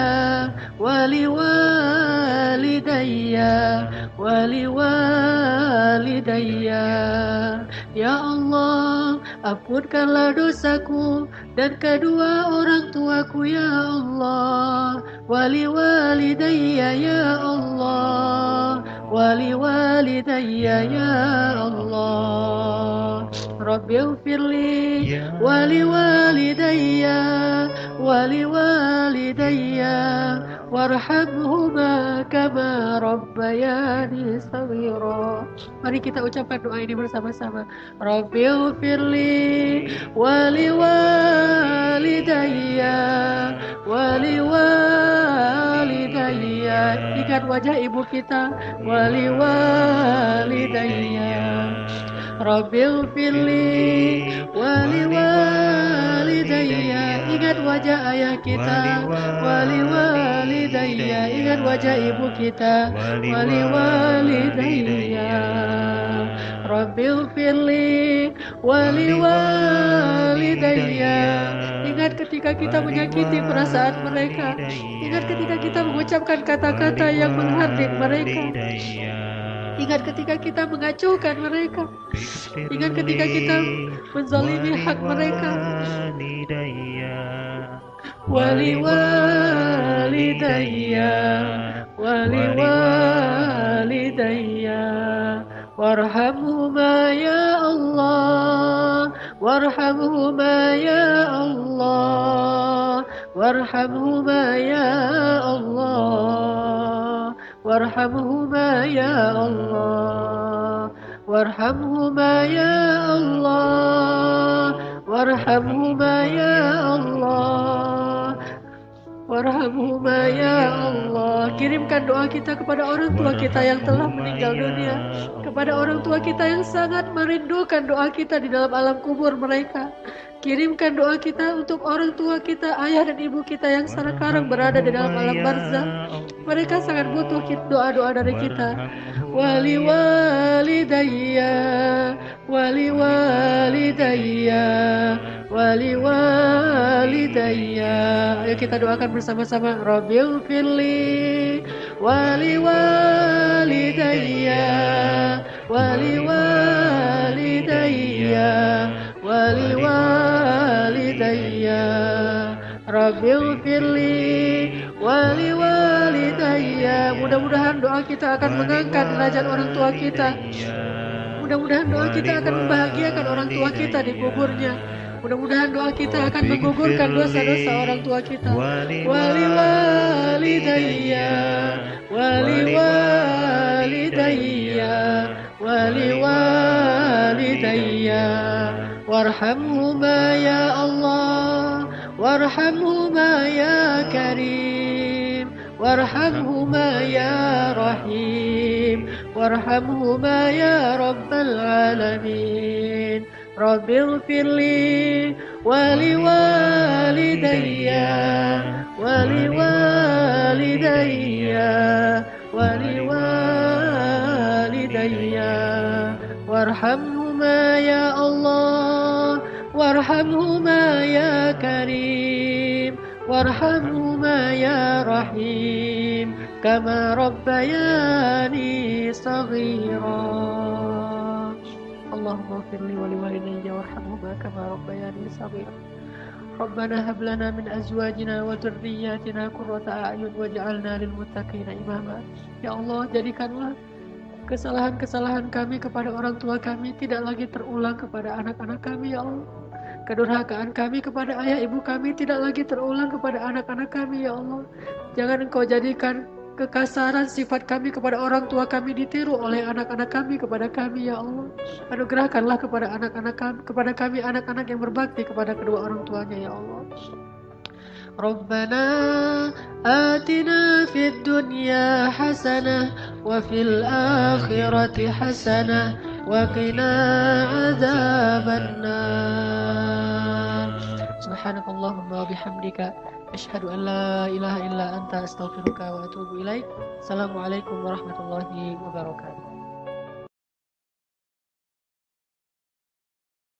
ولوالدي ولوالدي. Ya Allah, ampunkanlah dosaku dan kedua orang tuaku ya Allah. Waliwalidayya ya Allah, waliwalidayya ya Allah. Rabbighfirli waliwalidayya waliwalidayya warhamhuma kama rabbayani shaghira. Mari kita ucapkan doa ini bersama-sama. Rabbighfirli waliwalidayya waliwalidayya. Ingat wajah ibu kita. Waliwalidayya Rabbighfirli waliwalidayya. Ingat wajah ayah kita. Waliwalidayya. Ingat wajah ibu kita. Waliwalidayya Rabbighfirli waliwalidayya. Ingat ketika kita menyakiti perasaan mereka. Ingat ketika kita mengucapkan kata-kata yang menghardik mereka. Ingat ketika kita mengacaukan mereka. Ingat ketika kita menzalimi hak mereka. Waliwalidayya waliwalidayya warhamhuma ya Allah, warhamhuma ya Allah, warhamhuma ya Allah, warhamhuma ya Allah, warhamhuma ya Allah, warhamhuma ya Allah, warhamhuma ya Allah. Kirimkan doa kita kepada orang tua kita yang telah meninggal dunia, kepada orang tua kita yang sangat merindukan doa kita di dalam alam kubur mereka. Kirimkan doa kita untuk orang tua kita, ayah dan ibu kita yang sekarang berada di dalam alam barzakh. Mereka sangat butuh doa-doa dari kita. Waliwalidayya waliwalidayya waliwalidayya. Ayo kita doakan bersama-sama. Rabbighfirli waliwalidayya waliwalidayya waliwalidayya. Rabbighfirli waliwalidayya. Mudah-mudahan doa kita akan mengangkat derajat orang tua kita. Mudah-mudahan doa kita akan membahagiakan orang tua kita di kuburnya. Mudah-mudahan doa kita akan menggugurkan dosa-dosa orang tua kita. Waliwalidayya waliwalidayya waliwalidayya warhamhuma ya Allah, warhamhuma ya Karim, warhamhuma ya Rahim, warhamhuma ya Rabbal Alamin. Rabbighfirli waliwalidayya waliwalidayya waliwalidayya warhamhuma ya Allah, warhamhuma ya Karim, warhamhuma ya Rahim, kama rabbayani saghira. Allahumma firli wa liwalidayya warhamhuma kama rabbayani saghira. Rabbana hab lana min azwajina wa dhurriyyatina qurrata a'yun waj'alna lil muttaqina imama. Ya Allah, jadikanlah kesalahan-kesalahan kami kepada orang tua kami tidak lagi terulang kepada anak-anak kami ya Allah. Kedurhakaan kami kepada ayah ibu kami tidak lagi terulang kepada anak-anak kami ya Allah. Jangan Engkau jadikan kekasaran sifat kami kepada orang tua kami ditiru oleh anak-anak kami kepada kami ya Allah. Anugerahkanlah kepada kami anak-anak yang berbakti kepada kedua orang tuanya ya Allah. Rabbana atina fid dunya hasanah wa fil akhirati hasanah wa qina adzabannar. Subhanakallahumma wa bihamdika asyhadu an la ilaha illa anta astaghfiruka wa atubu ilaik. Assalamualaikum warahmatullahi wabarakatuh.